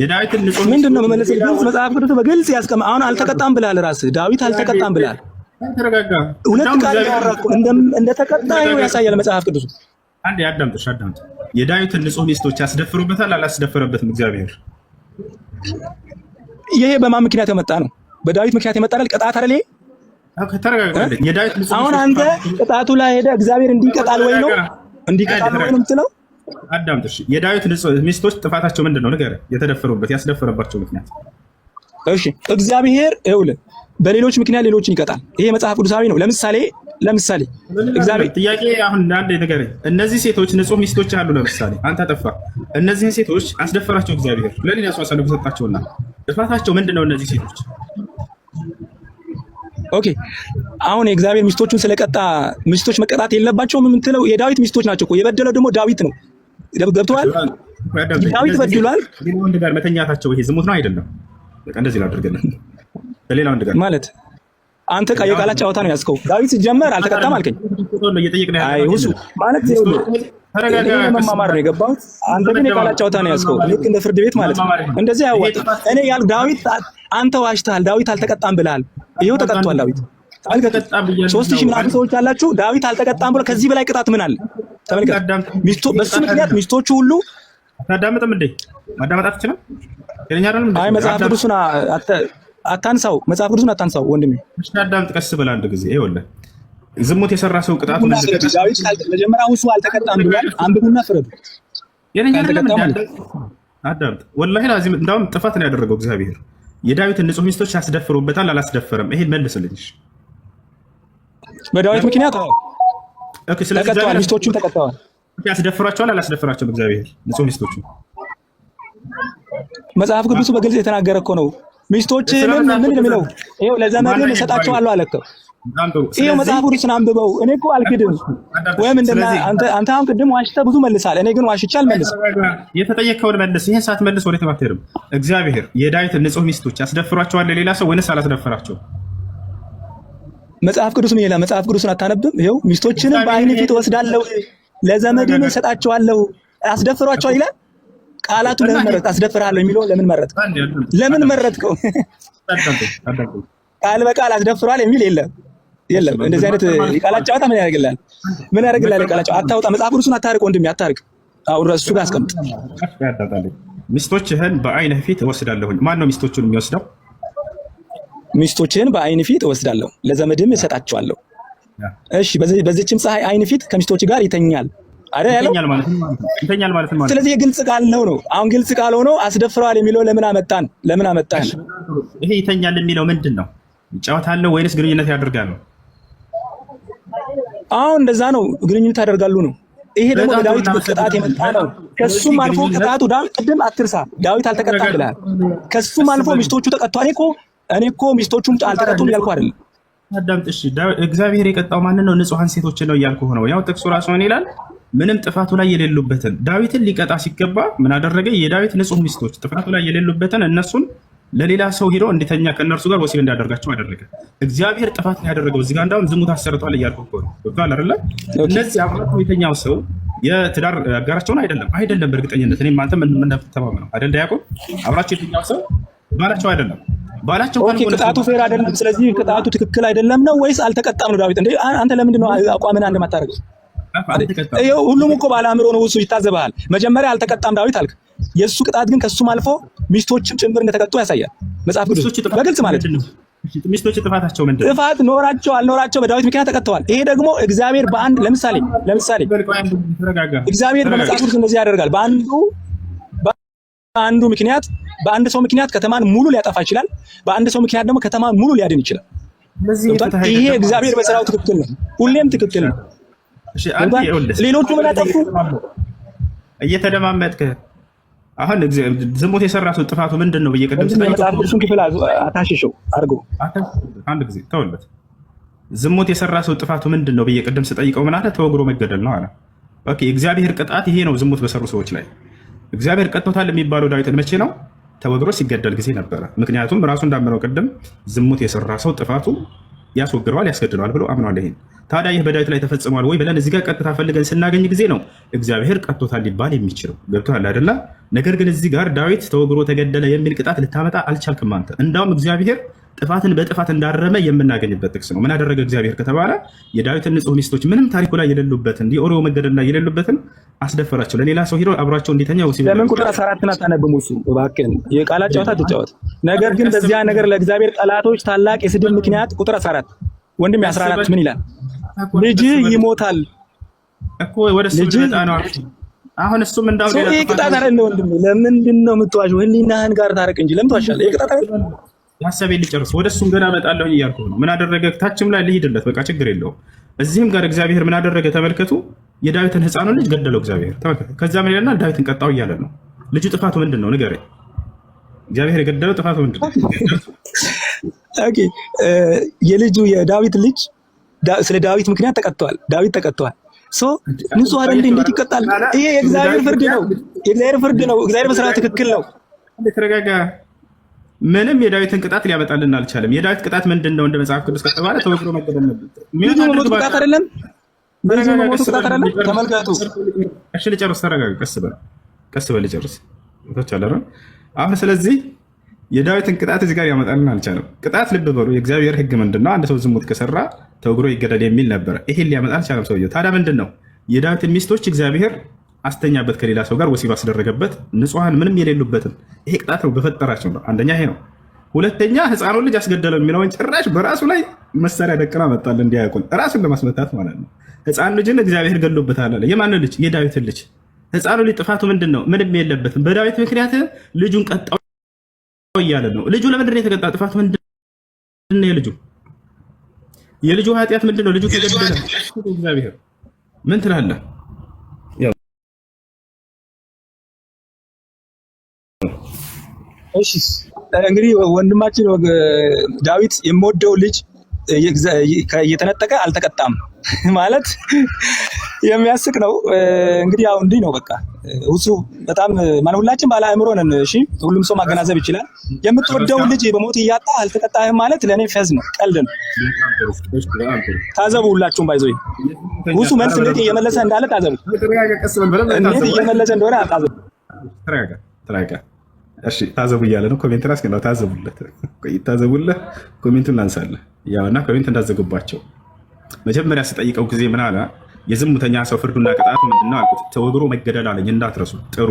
የዳዊትን ንጹህ ምንድነው መመለስ? መጽሐፍ ቅዱስ በግልጽ ያስቀም። አሁን አልተቀጣም ብላል ራስህ። ዳዊት አልተቀጣም ብላል። ተረጋጋ። ሁለት ቃል ያወራኩ እንደተቀጣ ያሳያል መጽሐፍ ቅዱስ። አንድ አዳምጥ። የዳዊትን ንጹህ ሚስቶች ያስደፍሩበታል? አላስደፈረበትም? እግዚአብሔር። ይሄ በማን ምክንያት የመጣ ነው? በዳዊት ምክንያት የመጣ አይደል? ቅጣት አይደል? አሁን አንተ ቅጣቱ ላይ ሄደ እግዚአብሔር እንዲቀጣል ወይ ነው የምትለው? አዳምጥ። የዳዊት ንጹህ ሚስቶች ጥፋታቸው ምንድን ነው? ንገረኝ። የተደፈሩበት ያስደፈረባቸው ምክንያት። እሺ እግዚአብሔር ይኸውልህ በሌሎች ምክንያት ሌሎችን ይቀጣል። ይሄ መጽሐፍ ቅዱሳዊ ነው። ለምሳሌ እግዚአብሔር ጥያቄ አሁን አንድ ንገረኝ። እነዚህ ሴቶች ንጹህ ሚስቶች አሉ። ለምሳሌ አንተ ጠፋ፣ እነዚህን ሴቶች አስደፈራቸው እግዚአብሔር፣ ለሌላ ሰው አሳልፎ ሰጣቸውና ጥፋታቸው ምንድን ነው? እነዚህ ሴቶች ኦኬ አሁን የእግዚአብሔር ሚስቶቹን ስለቀጣ ሚስቶች መቀጣት የለባቸውም የምትለው የዳዊት ሚስቶች ናቸው እኮ። የበደለው ደግሞ ዳዊት ነው። ገብቶሃል? ዳዊት በድሏል። ከሌላ ወንድ ጋር መተኛታቸው ይሄ ዝሙት ነው አይደለም? በቃ እንደዚህ ላድርግልህ። ከሌላ ወንድ ጋር ማለት አንተ የቃላት ጨዋታ ነው ያዝከው። ዳዊት ሲጀመር አልተቀጣም አልከኝ። አይ ሁሱ ማለት መማማር ነው የገባሁት። አንተ ግን የቃላት ጨዋታ ነው ያዝከው። ልክ እንደ ፍርድ ቤት ማለት ነው። እንደዚህ አያዋጣም። እኔ ያልኩህ ዳዊት አንተ ዋሽተሃል። ዳዊት አልተቀጣም ብለሃል። ይኸው ተቀጥቷል። ዳዊት አልተቀጣም። 3000 ምናምን ሰዎች አላችሁ። ዳዊት አልተቀጣም ብሎ ከዚህ በላይ ቅጣት ምን አለ? ተመልከት። በሱ ምክንያት ሚስቶቹ ሁሉ አታዳምጥም እንዴ? ማዳመጥ አትችልም? አይ መጽሐፍ ቅዱስን አታንሳው፣ መጽሐፍ ቅዱስን አታንሳው ወንድሜ። እሺ አዳምጥ፣ ቀስ ብለህ አንድ ጊዜ ይኸውልህ። ዝሙት የሰራ ሰው ቅጣቱ ዳዊት መጀመሪያ እሱ አልተቀጣም ብሏል። አንብቡና ፍረዱ። አዳምጥ። ወላሂ ላዚም እንዳውም ጥፋት ነው ያደረገው እግዚአብሔር። የዳዊትን ንጹህ ሚስቶች ያስደፍሩበታል። አላስደፈረም? ይሄን መልስልኝ። በዳዊት ምክንያት ኦኬ፣ ስለዚህ ተቀጥተዋል። ሚስቶቹም ተቀጥተዋል። ያስደፍሯቸዋል አላስደፍራቸውም? እግዚአብሔር ንጹህ ሚስቶቹ መጽሐፍ ቅዱሱ በግልጽ የተናገረ እኮ ነው። ሚስቶችህን ምን የሚለው ይኸው ለዘመድህ እሰጣቸዋለሁ አለ እኮ። ይኸው መጽሐፍ ቅዱስን አንብበው። እኔ እኮ አልክድም። ወይም አንተ አሁን ቅድም ዋሽተህ ብዙ መልሳል። እኔ ግን ዋሽቼ አልመልስም። የተጠየቀውን መልስ። ይሄን ሳትመልስ ወዴትም አትሄድም። እግዚአብሔር የዳዊትን ንጹህ ሚስቶች ያስደፍሯቸዋል ለሌላ ሰው ወይንስ አላስደፈራቸው? መጽሐፍ ቅዱስን ይላል። መጽሐፍ ቅዱስን አታነብም? ይኸው ሚስቶችንም በዓይን ፊት እወስዳለሁ ለዘመድህ እሰጣቸዋለሁ አስደፍሯቸዋል ይላል። ቃላቱ ለምን መረጥክ? አስደፍርሃለሁ የሚለው ለምን መረጥክ? ለምን መረጥከው? ቃል በቃል አስደፍሯል የሚል የለም። እንደዚህ አይነት የቃላት ጨዋታ ምን ያደርግልሃል? ምን ያደርግልሃል? የቃላት ጨዋታ አታውጣ። መጽሐፍ ቅዱስን አታርቅ ወንድሜ፣ አታርቅ። አሁን እሱ ጋር አስቀምጥ። ሚስቶችህን በዓይንህ ፊት እወስዳለሁኝ። ማን ነው ሚስቶቹን የሚወስደው? ሚስቶችህን በዓይን ፊት እወስዳለሁ ለዘመድህም እሰጣቸዋለሁ። እሺ፣ በዚህችም ፀሐይ ዓይን ፊት ከሚስቶች ጋር ይተኛል አይደል ያለው? ይተኛል ማለት ነው። ስለዚህ የግልጽ ቃል ነው። አሁን ግልጽ ቃል ሆኖ አስደፍረዋል የሚለው ለምን አመጣን? ይሄ ይተኛል የሚለው ምንድን ነው? ይጫወታል ወይንስ ግንኙነት ያደርጋሉ? አሁን እንደዛ ነው፣ ግንኙነት ያደርጋሉ ነው። ይሄ ደግሞ በዳዊት ቅጣት የመጣ ነው። ከሱም አልፎ ቅጣቱ ቅድም አትርሳ፣ ዳዊት አልተቀጣም ብለሃል። ከሱም አልፎ ሚስቶቹ ተቀጥተዋል። እኔ እኮ ሚስቶቹም አልተቀጡም እያልኩ አይደለም። አዳምጥ እሺ። እግዚአብሔር የቀጣው ማንን ነው? ንጹሐን ሴቶችን ነው እያልኩ ነው። ያው ጥቅሱ ራሱ ምን ይላል? ምንም ጥፋቱ ላይ የሌሉበትን ዳዊትን ሊቀጣ ሲገባ ምን አደረገ? የዳዊት ንጹህ ሚስቶች ጥፋቱ ላይ የሌሉበትን እነሱን ለሌላ ሰው ሄዶ እንዲተኛ ከእነርሱ ጋር ወሲብ እንዲያደርጋቸው አደረገ። እግዚአብሔር ጥፋት ነው ያደረገው። እዚህ ጋር እንዳውም ዝሙት አሰርቷል እያልኩ እኮ ነው። ገብቶሃል አይደለ? እነዚህ አብራቸው የተኛው ሰው የትዳር አጋራቸውን አይደለም። በእርግጠኝነት እኔም አንተም እንደምትተማመነው አይደል? ዲያቆን አብራቸው የተኛው ሰው ባላቸው አይደለም። ባላቸው ቅጣቱ ፌር አይደለም። ስለዚህ ቅጣቱ ትክክል አይደለም ነው ወይስ አልተቀጣም ነው? ዳዊት እንዴ አንተ ለምንድን ነው አቋምን አንድ ማታረገው? ሁሉም እኮ ባለ አእምሮ ነው። እሱ ይታዘባል። መጀመሪያ አልተቀጣም ዳዊት አልክ። የእሱ ቅጣት ግን ከሱም አልፎ ሚስቶችም ጭምር እንደተቀጡ ያሳያል መጽሐፍ ቅዱስ በግልጽ ማለት ነው። ሚስቶች ጥፋታቸው ምንድን ነው? ጥፋት ኖራቸው አልኖራቸው በዳዊት ምክንያት ተቀጥተዋል። ይሄ ደግሞ እግዚአብሔር በአንድ ለምሳሌ እግዚአብሔር በመጽሐፍ ቅዱስ እንደዚህ ያደርጋል። በአንዱ ምክንያት በአንድ ሰው ምክንያት ከተማን ሙሉ ሊያጠፋ ይችላል። በአንድ ሰው ምክንያት ደግሞ ከተማን ሙሉ ሊያድን ይችላል። ይሄ እግዚአብሔር በስራው ትክክል ነው። ሁሌም ትክክል ነው። ሌሎቹ ምን አጠፉ? እየተደማመጥክ አሁን ዝሙት የሰራ ሰው ጥፋቱ ምንድን ነው ብዬ ቅድም መጽሐፍ ቅዱስን ክፍል አታሽሸው አድርገው አንድ ጊዜ ተውለት። ዝሙት የሰራ ሰው ጥፋቱ ምንድን ነው ብዬ ቅድም ስጠይቀው ምን አለ? ተወግሮ መገደል ነው አለ። ኦኬ፣ እግዚአብሔር ቅጣት ይሄ ነው። ዝሙት በሰሩ ሰዎች ላይ እግዚአብሔር ቀጥቶታል የሚባለው ዳዊትን መቼ ነው? ተወግሮ ሲገደል ጊዜ ነበረ። ምክንያቱም ራሱ እንዳመነው ቅድም ዝሙት የሰራ ሰው ጥፋቱ ያስወግረዋል፣ ያስገድለዋል ብሎ አምኗል። ይሄን ታዲያ ይህ በዳዊት ላይ ተፈጽሟል ወይ ብለን እዚህ ጋር ቀጥታ ፈልገን ስናገኝ ጊዜ ነው እግዚአብሔር ቀጥቶታል ሊባል የሚችለው። ገብቶሃል አይደለ? ነገር ግን እዚህ ጋር ዳዊት ተወግሮ ተገደለ የሚል ቅጣት ልታመጣ አልቻልክም አንተ። እንዳውም እግዚአብሔር ጥፋትን በጥፋት እንዳረመ የምናገኝበት ጥቅስ ነው። ምን አደረገ እግዚአብሔር ከተባለ የዳዊትን ንጹህ ሚስቶች ምንም ታሪኩ ላይ የሌሉበትን የኦሪዮ መገደል ላይ የሌሉበትን አስደፈራቸው። ለሌላ ሰው ሄዶ አብሯቸው እንዲተኛ ወሲብ ለምን ቁጥር 14 አታነብም? እሱ እባክህን የቃላት ጨዋታ ትጫወት። ነገር ግን በዚያ ነገር ለእግዚአብሔር ጠላቶች ታላቅ የስድብ ምክንያት ቁጥር 14 ወንድም 14 ምን ይላል? ልጅ ይሞታል እኮ ወደ እሱ ልመጣ ነው። አሁን እሱም እንዳው ሌላ ቅጣት አይደለም ወንድም። ለምንድን ነው የምትዋሸው? ህሊናህን ጋር ታረቅ እንጂ ለምን ትዋሻለህ? የቅጣት አይደለም። ሐሳቤን ልጨርስ። ወደ እሱም ገና እመጣለሁ እያልኩ ነው። ምን አደረገ? ታችም ላይ ልሂድለት፣ በቃ ችግር የለውም። እዚህም ጋር እግዚአብሔር ምን አደረገ? ተመልከቱ። የዳዊትን ሕፃኑን ልጅ ገደለው እግዚአብሔር። ተመልከቱ። ከዛ ምን ይለናል? ዳዊትን ቀጣው እያለ ነው። ልጁ ጥፋቱ ምንድን ነው? ንገረኝ። እግዚአብሔር የገደለው ጥፋቱ ምንድን ነው? ኦኬ የልጁ የዳዊት ልጅ ስለ ዳዊት ምክንያት ተቀጥቷል። ዳዊት ተቀጥቷል። ሶ ንጹህ አይደል እንዴት ይቀጣል? ይሄ የእግዚአብሔር ፍርድ ነው። የእግዚአብሔር ፍርድ ነው። እግዚአብሔር በስርዓት ትክክል ነው። ተረጋጋ። ምንም የዳዊትን ቅጣት ሊያመጣልን አልቻለም። የዳዊት ቅጣት ምንድነው? እንደ መጽሐፍ ቅዱስ ከተባለ ተወግሮ መገደል ነበር። ልጁ መሞቱ ቅጣት አይደለም። ልጁ መሞቱ ቅጣት አይደለም። ተመልከቱ። እሺ ልጨርስ። ተረጋጋ። ቀስ በል ልጨርስ። ተቻለረ አሁን ስለዚህ የዳዊትን ቅጣት እዚህ ጋር ያመጣልን አልቻለም። ቅጣት ልብ በሉ። የእግዚአብሔር ሕግ ምንድነው? አንድ ሰው ዝሙት ከሰራ ተወግሮ ይገደል የሚል ነበረ። ይሄን ሊያመጣ አልቻለም ሰውየው። ታዲያ ምንድነው? የዳዊትን ሚስቶች እግዚአብሔር አስተኛበት፣ ከሌላ ሰው ጋር ወሲብ አስደረገበት፣ ንጹሐን ምንም የሌሉበትን። ይሄ ቅጣት ነው፣ በፈጠራቸው ነው። አንደኛ ይሄ ነው። ሁለተኛ ህፃኑን ልጅ አስገደለው የሚለውን ጭራሽ በራሱ ላይ መሳሪያ ደቅና መጣል እንዲያውቁን ራሱን ለማስመታት ማለት ነው። ህፃን ልጅን እግዚአብሔር ገሎበታል አለ። የማንን ልጅ? የዳዊትን ልጅ። ህፃኑ ልጅ ጥፋቱ ምንድን ነው? ምንም የለበትም። በዳዊት ምክንያት ልጁን ቀጣው እያለ ነው። ልጁ ለምንድን ነው የተቀጣ? ጥፋቱ ምንድን ነው? የልጁ ኃጢአት ምንድን ነው? ልጁ ተገደለ። እግዚአብሔር ምን ትላለህ? እሺ እንግዲህ ወንድማችን ዳዊት የምወደው ልጅ እየተነጠቀ አልተቀጣም ማለት የሚያስቅ ነው። እንግዲህ ያው እንዲህ ነው በቃ። እሱ በጣም ማን ሁላችን ባለ አእምሮ ነን። እሺ ሁሉም ሰው ማገናዘብ ይችላል። የምትወደው ልጅ በሞት እያጣ አልተቀጣህም ማለት ለኔ ፈዝ ነው፣ ቀልድ ነው። ታዘቡ ሁላችሁም። ባይዘው እሱ መልስ እንዴት እየመለሰ እንዳለ ታዘቡ። እንዴት እየመለሰ እንደሆነ ታዘቡ። ተረጋጋ። እሺ ታዘቡ እያለ ነው። ኮሜንት ራስ ነው። ታዘቡለት፣ ታዘቡለት። ኮሜንቱን ላንሳለህ ያውና ኮሜንት እንዳዘጉባቸው መጀመሪያ ስጠይቀው ጊዜ ምን አለ? የዝሙተኛ ሰው ፍርዱና ቅጣቱ ምንድነው አልኩት። ተወግሮ መገደል አለኝ። እንዳትረሱ። ጥሩ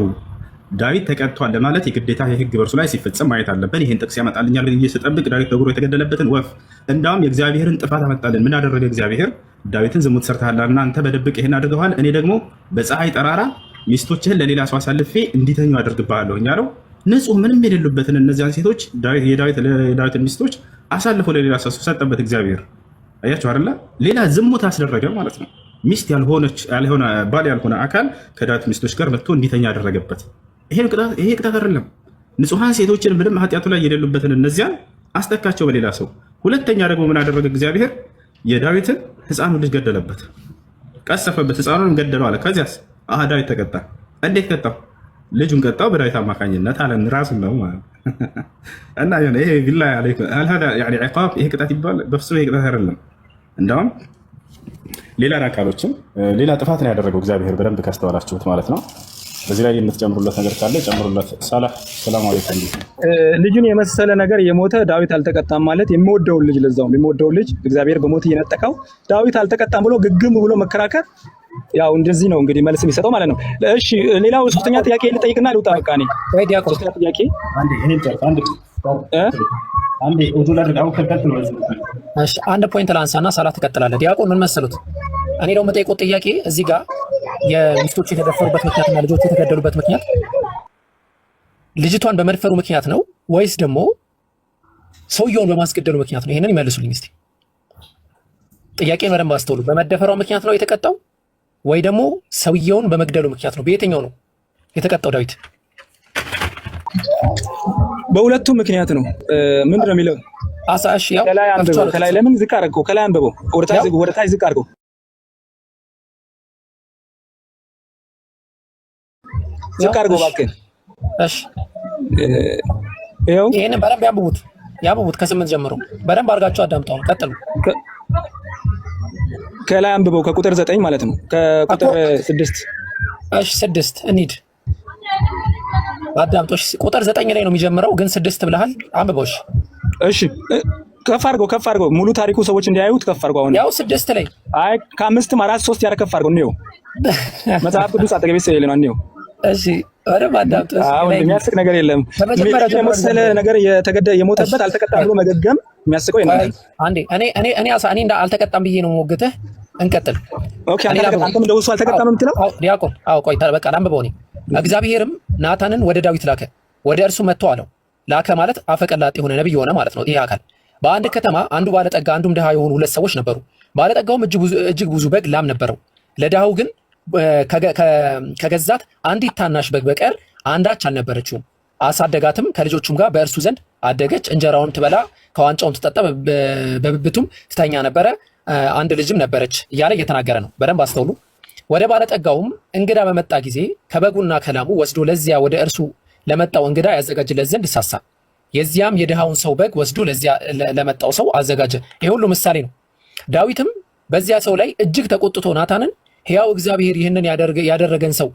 ዳዊት ተቀጥቷል ለማለት የግዴታ የህግ በርሱ ላይ ሲፈጸም ማየት አለብን። ይህን ጥቅስ ያመጣልኛል ብዬ ስጠብቅ ዳዊት ተወግሮ የተገደለበትን ወፍ እንዳውም የእግዚአብሔርን ጥፋት አመጣልን። ምን አደረገ እግዚአብሔር? ዳዊትን ዝሙት ሰርተሃልና አንተ በድብቅ ይህን አድርገዋል፣ እኔ ደግሞ በፀሐይ ጠራራ ሚስቶችህን ለሌላ ሰው አሳልፌ እንዲተኙ አደርግብሃለሁ ያለው ንጹህ ምንም የሌሉበትን እነዚያን ሴቶች የዳዊትን ሚስቶች አሳልፎ ለሌላ ሰው ሰጠበት እግዚአብሔር። አያችሁ አይደለ? ሌላ ዝሙት አስደረገ ማለት ነው። ሚስት ያልሆነ ባል ያልሆነ አካል ከዳዊት ሚስቶች ጋር መጥቶ እንዲተኛ ያደረገበት። ይሄ ቅጣት አይደለም። ንጹሐን ሴቶችን ምንም ኃጢአቱ ላይ የሌሉበትን እነዚያን አስተካቸው በሌላ ሰው። ሁለተኛ ደግሞ ምን አደረገ እግዚአብሔር? የዳዊትን ህፃኑን ልጅ ገደለበት፣ ቀሰፈበት፣ ህፃኑንም ገደለው አለ። ከዚያስ ዳዊት ተቀጣ። እንዴት ቀጣው? ልጁን ቀጣው በዳዊት አማካኝነት አለ። ራሱን ነው ማለት እና ይሄ ቢላ ይሄ ቅጣት ይባል? በፍጹም ይሄ ቅጣት አይደለም። እንደውም ሌላ አካሎችም ሌላ ጥፋት ነው ያደረገው እግዚአብሔር፣ በደንብ ካስተዋላችሁት ማለት ነው። በዚህ ላይ የምትጨምሩለት ነገር ካለ ጨምሩለት። ሳላህ ሰላም አለይኩም። ልጁን የመሰለ ነገር የሞተ ዳዊት አልተቀጣም ማለት የሚወደውን ልጅ ለዛውም የሚወደውን ልጅ እግዚአብሔር በሞት እየነጠቀው ዳዊት አልተቀጣም ብሎ ግግም ብሎ መከራከር ያው እንደዚህ ነው እንግዲህ መልስ የሚሰጠው ማለት ነው። እሺ ሌላው ሶስተኛ ጥያቄ ልጠይቅና ልውጣ። በቃ እኔ ሶስተኛ ጥያቄ አንድ ፖይንት ላንሳና ሳላ ትቀጥላለህ። ዲያቆን ምን መሰሉት? እኔ ደግሞ የምጠይቀው ጥያቄ እዚህ ጋር የሚስቶች የተደፈሩበት ምክንያትና ልጆቹ የተገደሉበት ምክንያት ልጅቷን በመድፈሩ ምክንያት ነው ወይስ ደግሞ ሰውየውን በማስገደሉ ምክንያት ነው? ይሄንን ይመልሱልኝ እስቲ። ጥያቄን በደንብ አስተውሉ። በመደፈራው ምክንያት ነው የተቀጣው ወይ ደግሞ ሰውየውን በመግደሉ ምክንያት ነው? በየትኛው ነው የተቀጣው ዳዊት? በሁለቱም ምክንያት ነው። ምንድን ነው የሚለው? እሺ ያው ከላይ ለምን ዝቅ አድርገው? ከላይ አንብበው። ወደ ታች ዝቅ አድርገው። ዝቅ አድርገው እባክህ። እሺ ይኸው ይሄንን በደንብ ያንብቡት ከ8 ጀምሮ በደንብ አድርጋችሁ አዳምጣው። ቀጥሉ። ከላይ አንብበው ከቁጥር 9 ማለት ነው። ከቁጥር 6 እሺ 6 እንሂድ። አዳምጦሽ ቁጥር 9 ላይ ነው የሚጀምረው፣ ግን 6 ብለሃል። አንብበው። እሺ ከፍ አድርገው ሙሉ ታሪኩ ሰዎች እንዲያዩት ከፍ አድርገው። አሁን ያው 6 ላይ አይ ከ5 4 3 ያረ ከፍ አድርገው ነው መጽሐፍ ቅዱስ አጠገቤ ስለሌለ ነው ነው። እሺ ወደ ማዳምጥ የሚያስቅ ነገር የለም። የመሰለ ነገር የሞተበት አልተቀጣም ብሎ መገገም የሚያስቀው ይናል። አንዴ እኔ አልተቀጣም ብዬ ነው ሞግተህ። እንቀጥል። ኦኬ አንተም እንደውሱ አልተቀጣም የምትለው ዲያቆን? አዎ ቆይ በቃ ላንብበው። እኔ እግዚአብሔርም ናታንን ወደ ዳዊት ላከ፣ ወደ እርሱ መጥቶ አለው። ላከ ማለት አፈቀላጤ የሆነ ነብይ ሆነ ማለት ነው። ይሄ አካል በአንድ ከተማ አንዱ ባለጠጋ አንዱም ድሃ የሆኑ 2 ሰዎች ነበሩ። ባለጠጋውም እጅግ ብዙ በግ ላም ነበረው። ለድሃው ግን ከገዛት አንዲት ታናሽ በግ በቀር አንዳች አልነበረችውም። አሳደጋትም፣ ከልጆቹም ጋር በእርሱ ዘንድ አደገች። እንጀራውን ትበላ ከዋንጫውም ትጠጣ፣ በብብቱም ትተኛ ነበረ። አንድ ልጅም ነበረች እያለ እየተናገረ ነው። በደንብ አስተውሉ። ወደ ባለጠጋውም እንግዳ በመጣ ጊዜ ከበጉና ከላሙ ወስዶ ለዚያ ወደ እርሱ ለመጣው እንግዳ ያዘጋጅለት ዘንድ ሳሳ። የዚያም የድሃውን ሰው በግ ወስዶ ለዚያ ለመጣው ሰው አዘጋጀ። ይሄ ሁሉ ምሳሌ ነው። ዳዊትም በዚያ ሰው ላይ እጅግ ተቆጥቶ ናታንን ሕያው እግዚአብሔር ይህንን ያደረገን ሰው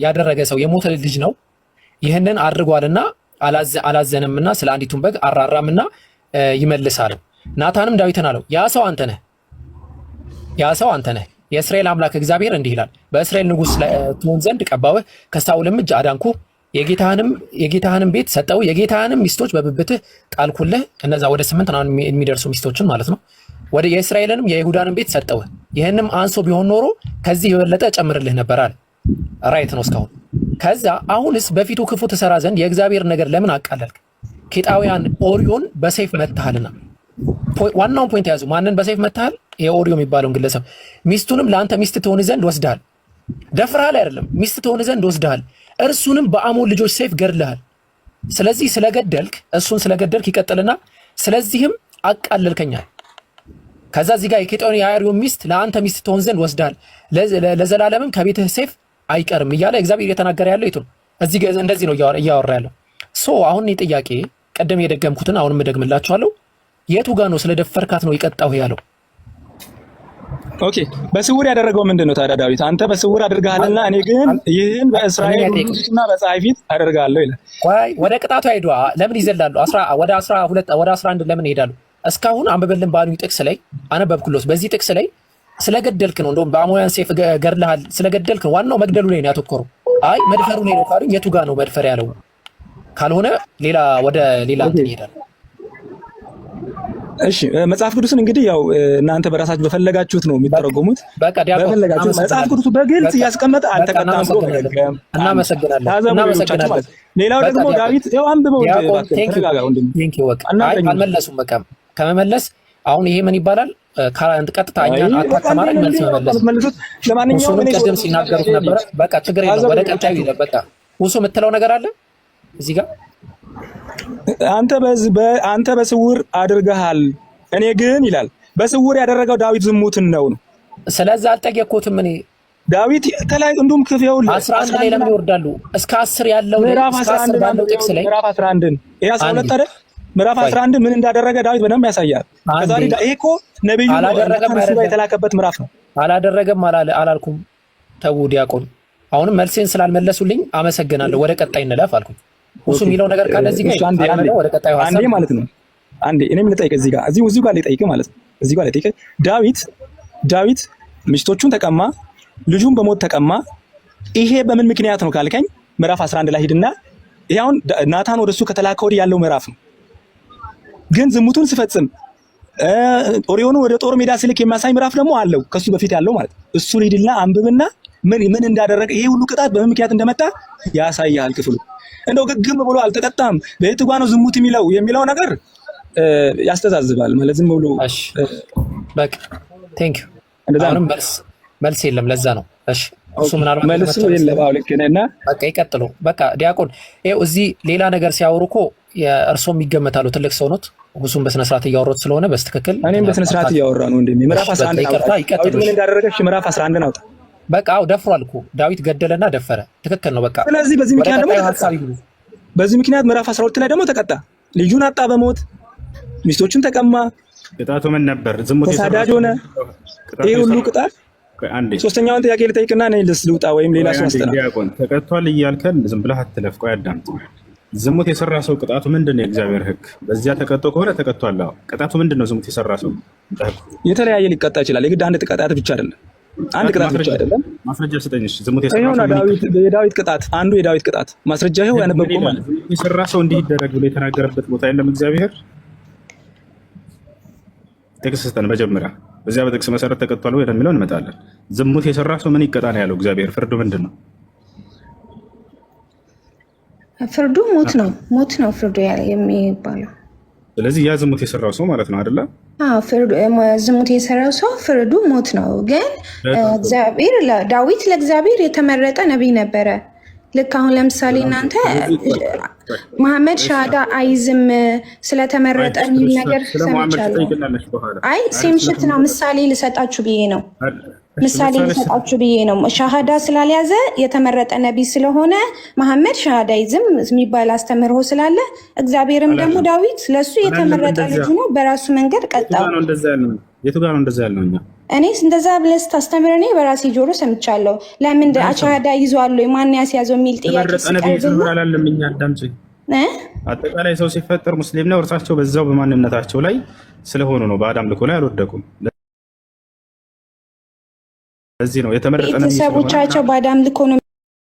ያደረገ ሰው የሞተ ልጅ ነው፣ ይህንን አድርጓልና አላዘነምና ስለ አንዲቱን በግ አራራምና ይመልሳል። ናታንም ዳዊትን አለው፣ ያ ሰው አንተ ነህ። የእስራኤል አምላክ እግዚአብሔር እንዲህ ይላል፣ በእስራኤል ንጉሥ ትሆን ዘንድ ቀባውህ፣ ከሳኦልም እጅ አዳንኩህ፣ የጌታህንም ቤት ሰጠው፣ የጌታህንም ሚስቶች በብብትህ ጣልኩልህ። እነዛ ወደ 8 የሚደርሱ ሚስቶችን ማለት ነው። ወደ የእስራኤልንም የይሁዳንም ቤት ሰጠው። ይህንም አንሶ ቢሆን ኖሮ ከዚህ የበለጠ ጨምርልህ ነበር አለ። ራይት ነው እስካሁን። ከዛ አሁንስ በፊቱ ክፉ ትሰራ ዘንድ የእግዚአብሔር ነገር ለምን አቃለልክ? ኬጣውያን ኦርዮን በሰይፍ መትሃልና። ዋናውን ፖይንት ያዙ። ማንን በሰይፍ መትሃል? የኦርዮ የሚባለውን ግለሰብ። ሚስቱንም ለአንተ ሚስት ትሆን ዘንድ ወስደሃል። ደፍረሃል አይደለም፣ ሚስት ትሆን ዘንድ ወስደሃል። እርሱንም በአሞን ልጆች ሰይፍ ገድለሃል። ስለዚህ እሱን ስለገደልክ ይቀጥልና ስለዚህም አቃለልከኛል። ከዛ እዚህ ጋር የኬጣውን የኦርዮን ሚስት ለአንተ ሚስት ትሆን ዘንድ ወስደሃል፣ ለዘላለምም ከቤትህ ሰይፍ አይቀርም እያለ እግዚአብሔር እየተናገረ ያለው የቱ ነው? እዚህ እንደዚህ ነው እያወራ ያለው። አሁን ጥያቄ ቀደም የደገምኩትን አሁንም እደግምላችኋለሁ። የቱ ጋር ነው ስለደፈርካት ነው ይቀጣው ያለው? ኦኬ፣ በስውር ያደረገው ምንድን ነው ታዲያ? ዳዊት አንተ በስውር አድርገሃልና እኔ ግን ይህን በእስራኤል ንጉሥና በፀሐይ ፊት አደርጋለሁ ይላል። ወደ ቅጣቱ አይዷ ለምን ይዘላሉ? ወደ 12 ወደ 11 ለምን ይሄዳሉ? እስካሁን አንብበልን ባሉኝ ጥቅስ ላይ አነበብኩሎት። በዚህ ጥቅስ ላይ ስለገደልክ ነው፣ እንደውም በአሞያን ሰይፍ ገድለሃል ስለገደልክ ነው። ዋናው መግደሉ ላይ ነው ያተኮረው። አይ መድፈሩ ላይ ነው ካሉኝ የቱ ጋር ነው መድፈር ያለው? ካልሆነ ወደ ሌላ እንትን ይሄዳል። እሺ መጽሐፍ ቅዱስን እንግዲህ ያው እናንተ በራሳችሁ በፈለጋችሁት ነው የሚተረጎሙት። በፈለጋችሁት መጽሐፍ ቅዱስ በግልጽ እያስቀመጠ አልተቀጣም ብሎ መገም። እናመሰግናለን። ሌላው ደግሞ ዳዊት ያው አንብበው ተረጋጋው እንደም አልመለሱም። በቃ ከመመለስ አሁን ይሄ ምን ይባላል? ቀጥታ እኛን አታክ ከማድረግ መልስ መመለስ። ለማንኛውም እኔ ቀደም ሲናገሩት ነበር። በቃ ችግር የለም። ወደ ቀጣዩ ይለ በቃ ሁሱ የምትለው ነገር አለ እዚህ ጋር አንተ በስውር አድርገሃል፣ እኔ ግን ይላል በስውር ያደረገው ዳዊት ዝሙትን ነው። ስለዚህ አልጠየቅኩትም እኔ ዳዊት ከላይ እንዱም ክፍያው 11 ላይ ለምን ይወርዳሉ? እስከ 10 ያለው ምዕራፍ 11 ባለው ጥቅስ ላይ ምዕራፍ 11 ይሄ 12 አይደል? ምዕራፍ 11 ምን እንዳደረገ ዳዊት በደንብ ያሳያል። ከዛሬ ይሄ እኮ ነብዩ የተላከበት ምዕራፍ ነው። አላደረገም አላልኩም። ተው ዲያቆን፣ አሁንም መልሴን ስላልመለሱልኝ አመሰግናለሁ። ወደ ቀጣይ እንለፍ አልኩኝ። እሱ የሚለው ነገር ካለ እዚህ ጋር ወደ ቀጣዩ ሐሳብ አንዴ ማለት ነው። አንዴ እኔም ልጠይቅ እዚህ ጋር ልጠይቅ ማለት ነው። እዚህ ጋር ልጠይቅ። ዳዊት ሚስቶቹን ተቀማ፣ ልጁን በሞት ተቀማ። ይሄ በምን ምክንያት ነው ካልከኝ ምዕራፍ 11 ላይ ሄድና ይሄ አሁን ናታን ወደሱ ከተላከ ወዲህ ያለው ምዕራፍ ነው። ግን ዝሙቱን ሲፈጽም ኦርዮን ወደ ጦር ሜዳ ሲልክ የሚያሳይ ምዕራፍ ደግሞ አለው ከሱ በፊት ያለው ማለት ነው። እሱ ሊድና አንብብና ምን እንዳደረገ ይሄ ሁሉ ቅጣት በምን ምክንያት እንደመጣ ያሳያል ክፍሉ። እንደው ግግም ብሎ አልተቀጣም በየትጓ ነው ዝሙት የሚለው ነገር ያስተዛዝባል ማለት ዝም ብሎ። እሺ በቃ ቴንክ ዩ። አሁንም መልስ የለም። ለዛ ነው እሺ እሱ ምናልባት መልስ የለም። አዎ ልክ ነህና በቃ ይቀጥሉ። በቃ ዲያቆን ይኸው እዚህ ሌላ ነገር ሲያወሩ እኮ እርሶም ይገመታሉ። ትልቅ ሰው ኖት። ሁሱም በስነ ስርዓት እያወሩት ስለሆነ በስትክክል እኔም በስነ ስርዓት እያወራ ነው። እንደሚ ምዕራፍ 11 ይቀጥሉ። ምን እንዳደረገች ምዕራፍ 11 አውጣ። በቃ አው ደፍሯል እኮ ዳዊት ገደለና ደፈረ። ትክክል ነው። በቃ ስለዚህ በዚህ ምክንያት ደግሞ ምዕራፍ 12 ላይ ደግሞ ተቀጣ። ልጁን አጣ በሞት ሚስቶቹን ተቀማ። ቅጣቱ ምን ነበር? ዝሙት ተሳዳጅ ሆነ። ይሄ ሁሉ ቅጣት ሶስተኛውን ጥያቄ ልጠይቅና እኔ ልውጣ ወይም ሌላ ሰው አስተና ዲያቆን ተቀጥቷል እያልከን ዝም ብለህ አትለፍ። ቆይ አዳምጥ። ዝሙት የሰራ ሰው ቅጣቱ ምንድን ነው? የእግዚአብሔር ሕግ በዚያ ተቀጥቶ ከሆነ ተቀጥቷል። ቅጣቱ ምንድን ነው? ዝሙት የሰራ ሰው የተለያየ ሊቀጣ ይችላል። የግድ አንድ ቅጣት ብቻ አይደለም። አንድ ቅጣት ብቻ አይደለም። ማስረጃ ስጠኝ። ዝሙት የሰራ ሰው የዳዊት ቅጣት አንዱ የዳዊት ቅጣት ማስረጃ ይኸው ያነበብኩ ማለት ነው። የሰራ ሰው እንዲህ ይደረግ ብሎ የተናገረበት ቦታ የለም እግዚአብሔር። ጥቅስ ስጠን መጀመሪያ። በዚያ በጥቅስ መሰረት ተቀጥቷል ወይ የሚለው እንመጣለን። ዝሙት የሰራ ሰው ምን ይቀጣ ነው ያለው እግዚአብሔር? ፍርዱ ምንድን ነው? ፍርዱ ሞት ነው። ሞት ነው ፍርዱ የሚባለው። ስለዚህ ያ ዝሙት የሰራው ሰው ማለት ነው አይደለ? ዝሙት የሰራው ሰው ፍርዱ ሞት ነው። ግን ዳዊት ለእግዚአብሔር የተመረጠ ነቢይ ነበረ። ልክ አሁን ለምሳሌ እናንተ መሐመድ ሻሃዳ አይዝም ስለተመረጠ የሚል ነገር ሰምቻለሁ። አይ ሴም ሽት ነው። ምሳሌ ልሰጣችሁ ብዬ ነው። ሻሃዳ ስላልያዘ የተመረጠ ነቢይ ስለሆነ መሐመድ ሻሃዳ አይዝም የሚባል አስተምህሮ ስላለ እግዚአብሔርም ደግሞ ዳዊት ለሱ የተመረጠ ልጅ ነው፣ በራሱ መንገድ ቀጣው። የቱ ጋር ነው እንደዛ ያልነው? እኛ እኔ እንደዛ ብለህ ስታስተምር እኔ በራሴ ጆሮ ሰምቻለሁ። ለምን ሻሃዳ ይዟል ወይ ማን ያስያዘው የሚል ጥያቄ ሲቀርብልኝ እኛ አዳምጪኝ። አጠቃላይ ሰው ሲፈጠር ሙስሊም ነው። እርሳቸው በዛው በማንነታቸው ላይ ስለሆኑ ነው በአዳም ልኮ ላይ አልወደቁም። ለዚህ ነው የተመረጠ ነብይ። ቤተሰቦቻቸው በአዳም ልኮ ነው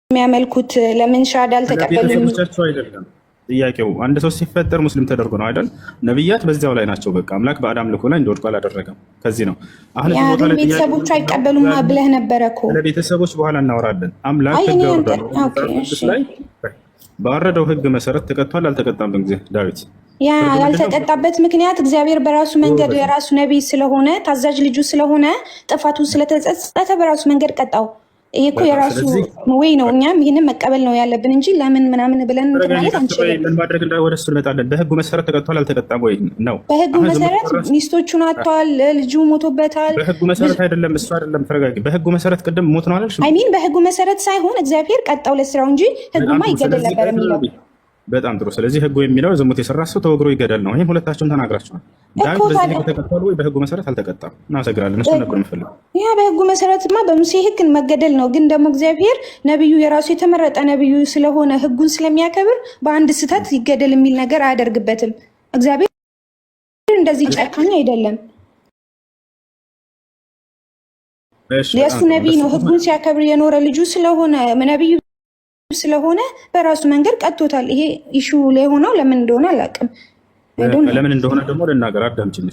የሚያመልኩት። ለምን ሻሃዳ አልተቀበሉም? ቤተሰቦቻቸው አይደለም ጥያቄው። አንድ ሰው ሲፈጠር ሙስሊም ተደርጎ ነው አይደል? ነብያት በዚያው ላይ ናቸው። በቃ አምላክ በአዳም ልኮ ላይ እንዲወድቁ አላደረገም። ከዚህ ነው አሁን እዚህ ቦታ ላይ ቤተሰቦቹ አይቀበሉም ብለህ ነበረ እኮ። ለቤተሰቦች በኋላ እናወራለን። አምላክ ላይ ባወረደው ህግ መሰረት ተቀጥቷል አልተቀጣም? በጊዜ ዳዊት ያ ያልተቀጣበት ምክንያት እግዚአብሔር በራሱ መንገድ የራሱ ነቢይ ስለሆነ ታዛዥ ልጁ ስለሆነ ጥፋቱን ስለተጸጸተ በራሱ መንገድ ቀጣው። ይሄ እኮ የራሱ ወይ ነው። እኛም ይህንን መቀበል ነው ያለብን እንጂ ለምን ምናምን ብለን ማለት አንችልም። ምን ማድረግ ወደ እሱ እንመጣለን። በህጉ መሰረት ተቀጥቷል አልተቀጣም ወይ ነው? በህጉ መሰረት ሚስቶቹን አጥቷል፣ ልጁ ሞቶበታል። በህጉ መሰረት አይደለም እሱ አይደለም። ተረጋጊ። በህጉ መሰረት ቅድም ሞት ነው አላልሽም? አይ ሚን በህጉ መሰረት ሳይሆን እግዚአብሔር ቀጣው ለስራው እንጂ ህጉማ ይገደል ነበር የሚለው። በጣም ጥሩ። ስለዚህ ህጉ የሚለው ዝሙት የሰራ ሰው ተወግሮ ይገደል ነው። ይህም ሁለታችሁም ተናግራችኋል። ዳዊት በዚህ ህግ ተቀጣሉ ወይ? በህጉ መሰረት አልተቀጣም። እናመሰግናለን። እሱ ነበር የምፈልገው። ያ በህጉ መሰረትማ በሙሴ ህግ መገደል ነው። ግን ደግሞ እግዚአብሔር ነብዩ የራሱ የተመረጠ ነብዩ ስለሆነ ህጉን ስለሚያከብር በአንድ ስህተት ይገደል የሚል ነገር አያደርግበትም። እግዚአብሔር እንደዚህ ጨካኝ አይደለም። የእሱ ነቢይ ነው። ህጉን ሲያከብር የኖረ ልጁ ስለሆነ ነብዩ ስለሆነ በራሱ መንገድ ቀጥቶታል። ይሄ ኢሹ ላይ ሆነው ለምን እንደሆነ አላውቅም። ለምን እንደሆነ ደግሞ ልናገር። አዳምጪኝ።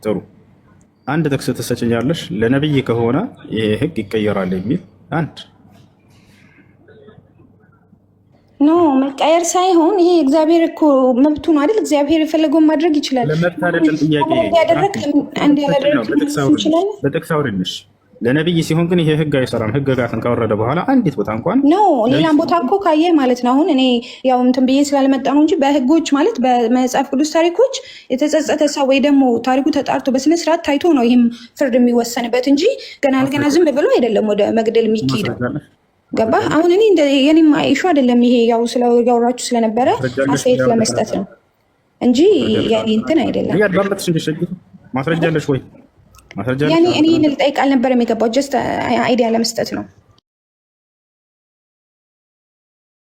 ጥሩ አንድ ጥቅስ ትሰጭኛለሽ። ለነብይ ከሆነ ይሄ ህግ ይቀየራል የሚል አንድ ኖ መቀየር ሳይሆን ይሄ እግዚአብሔር እኮ መብቱ ነው አይደል? እግዚአብሔር የፈለገውን ማድረግ ይችላል። ለመብት አይደለም ጥያቄ። ያደረክ አንድ ያደረክ ይችላል። በጥቅስ አውሪልሽ። ለነብይ ሲሆን ግን ይሄ ህግ አይሰራም። ህግጋትን ካወረደ በኋላ አንዲት ቦታ እንኳን ኖ ሌላም ቦታ እኮ ካየ ማለት ነው። አሁን እኔ ያው እንትን ብዬ ስላልመጣ ነው እንጂ በህጎች ማለት በመጽሐፍ ቅዱስ ታሪኮች የተጸጸተ ሰው ወይ ደግሞ ታሪኩ ተጣርቶ በስነ ስርዓት ታይቶ ነው ይህም ፍርድ የሚወሰንበት እንጂ ገና ለገና ዝም ብሎ አይደለም ወደ መግደል የሚካሄደው። ገባ? አሁን እኔ የኔም ኢሹ አይደለም ይሄ ያው ያወራችሁ ስለነበረ አስተያየት ለመስጠት ነው እንጂ የኔ እንትን አይደለም። ማስረጃ አለሽ ወይ? ያኔ እኔ ልጠይቅ አልነበረም የገባው ጀስት አይዲያ ለመስጠት ነው።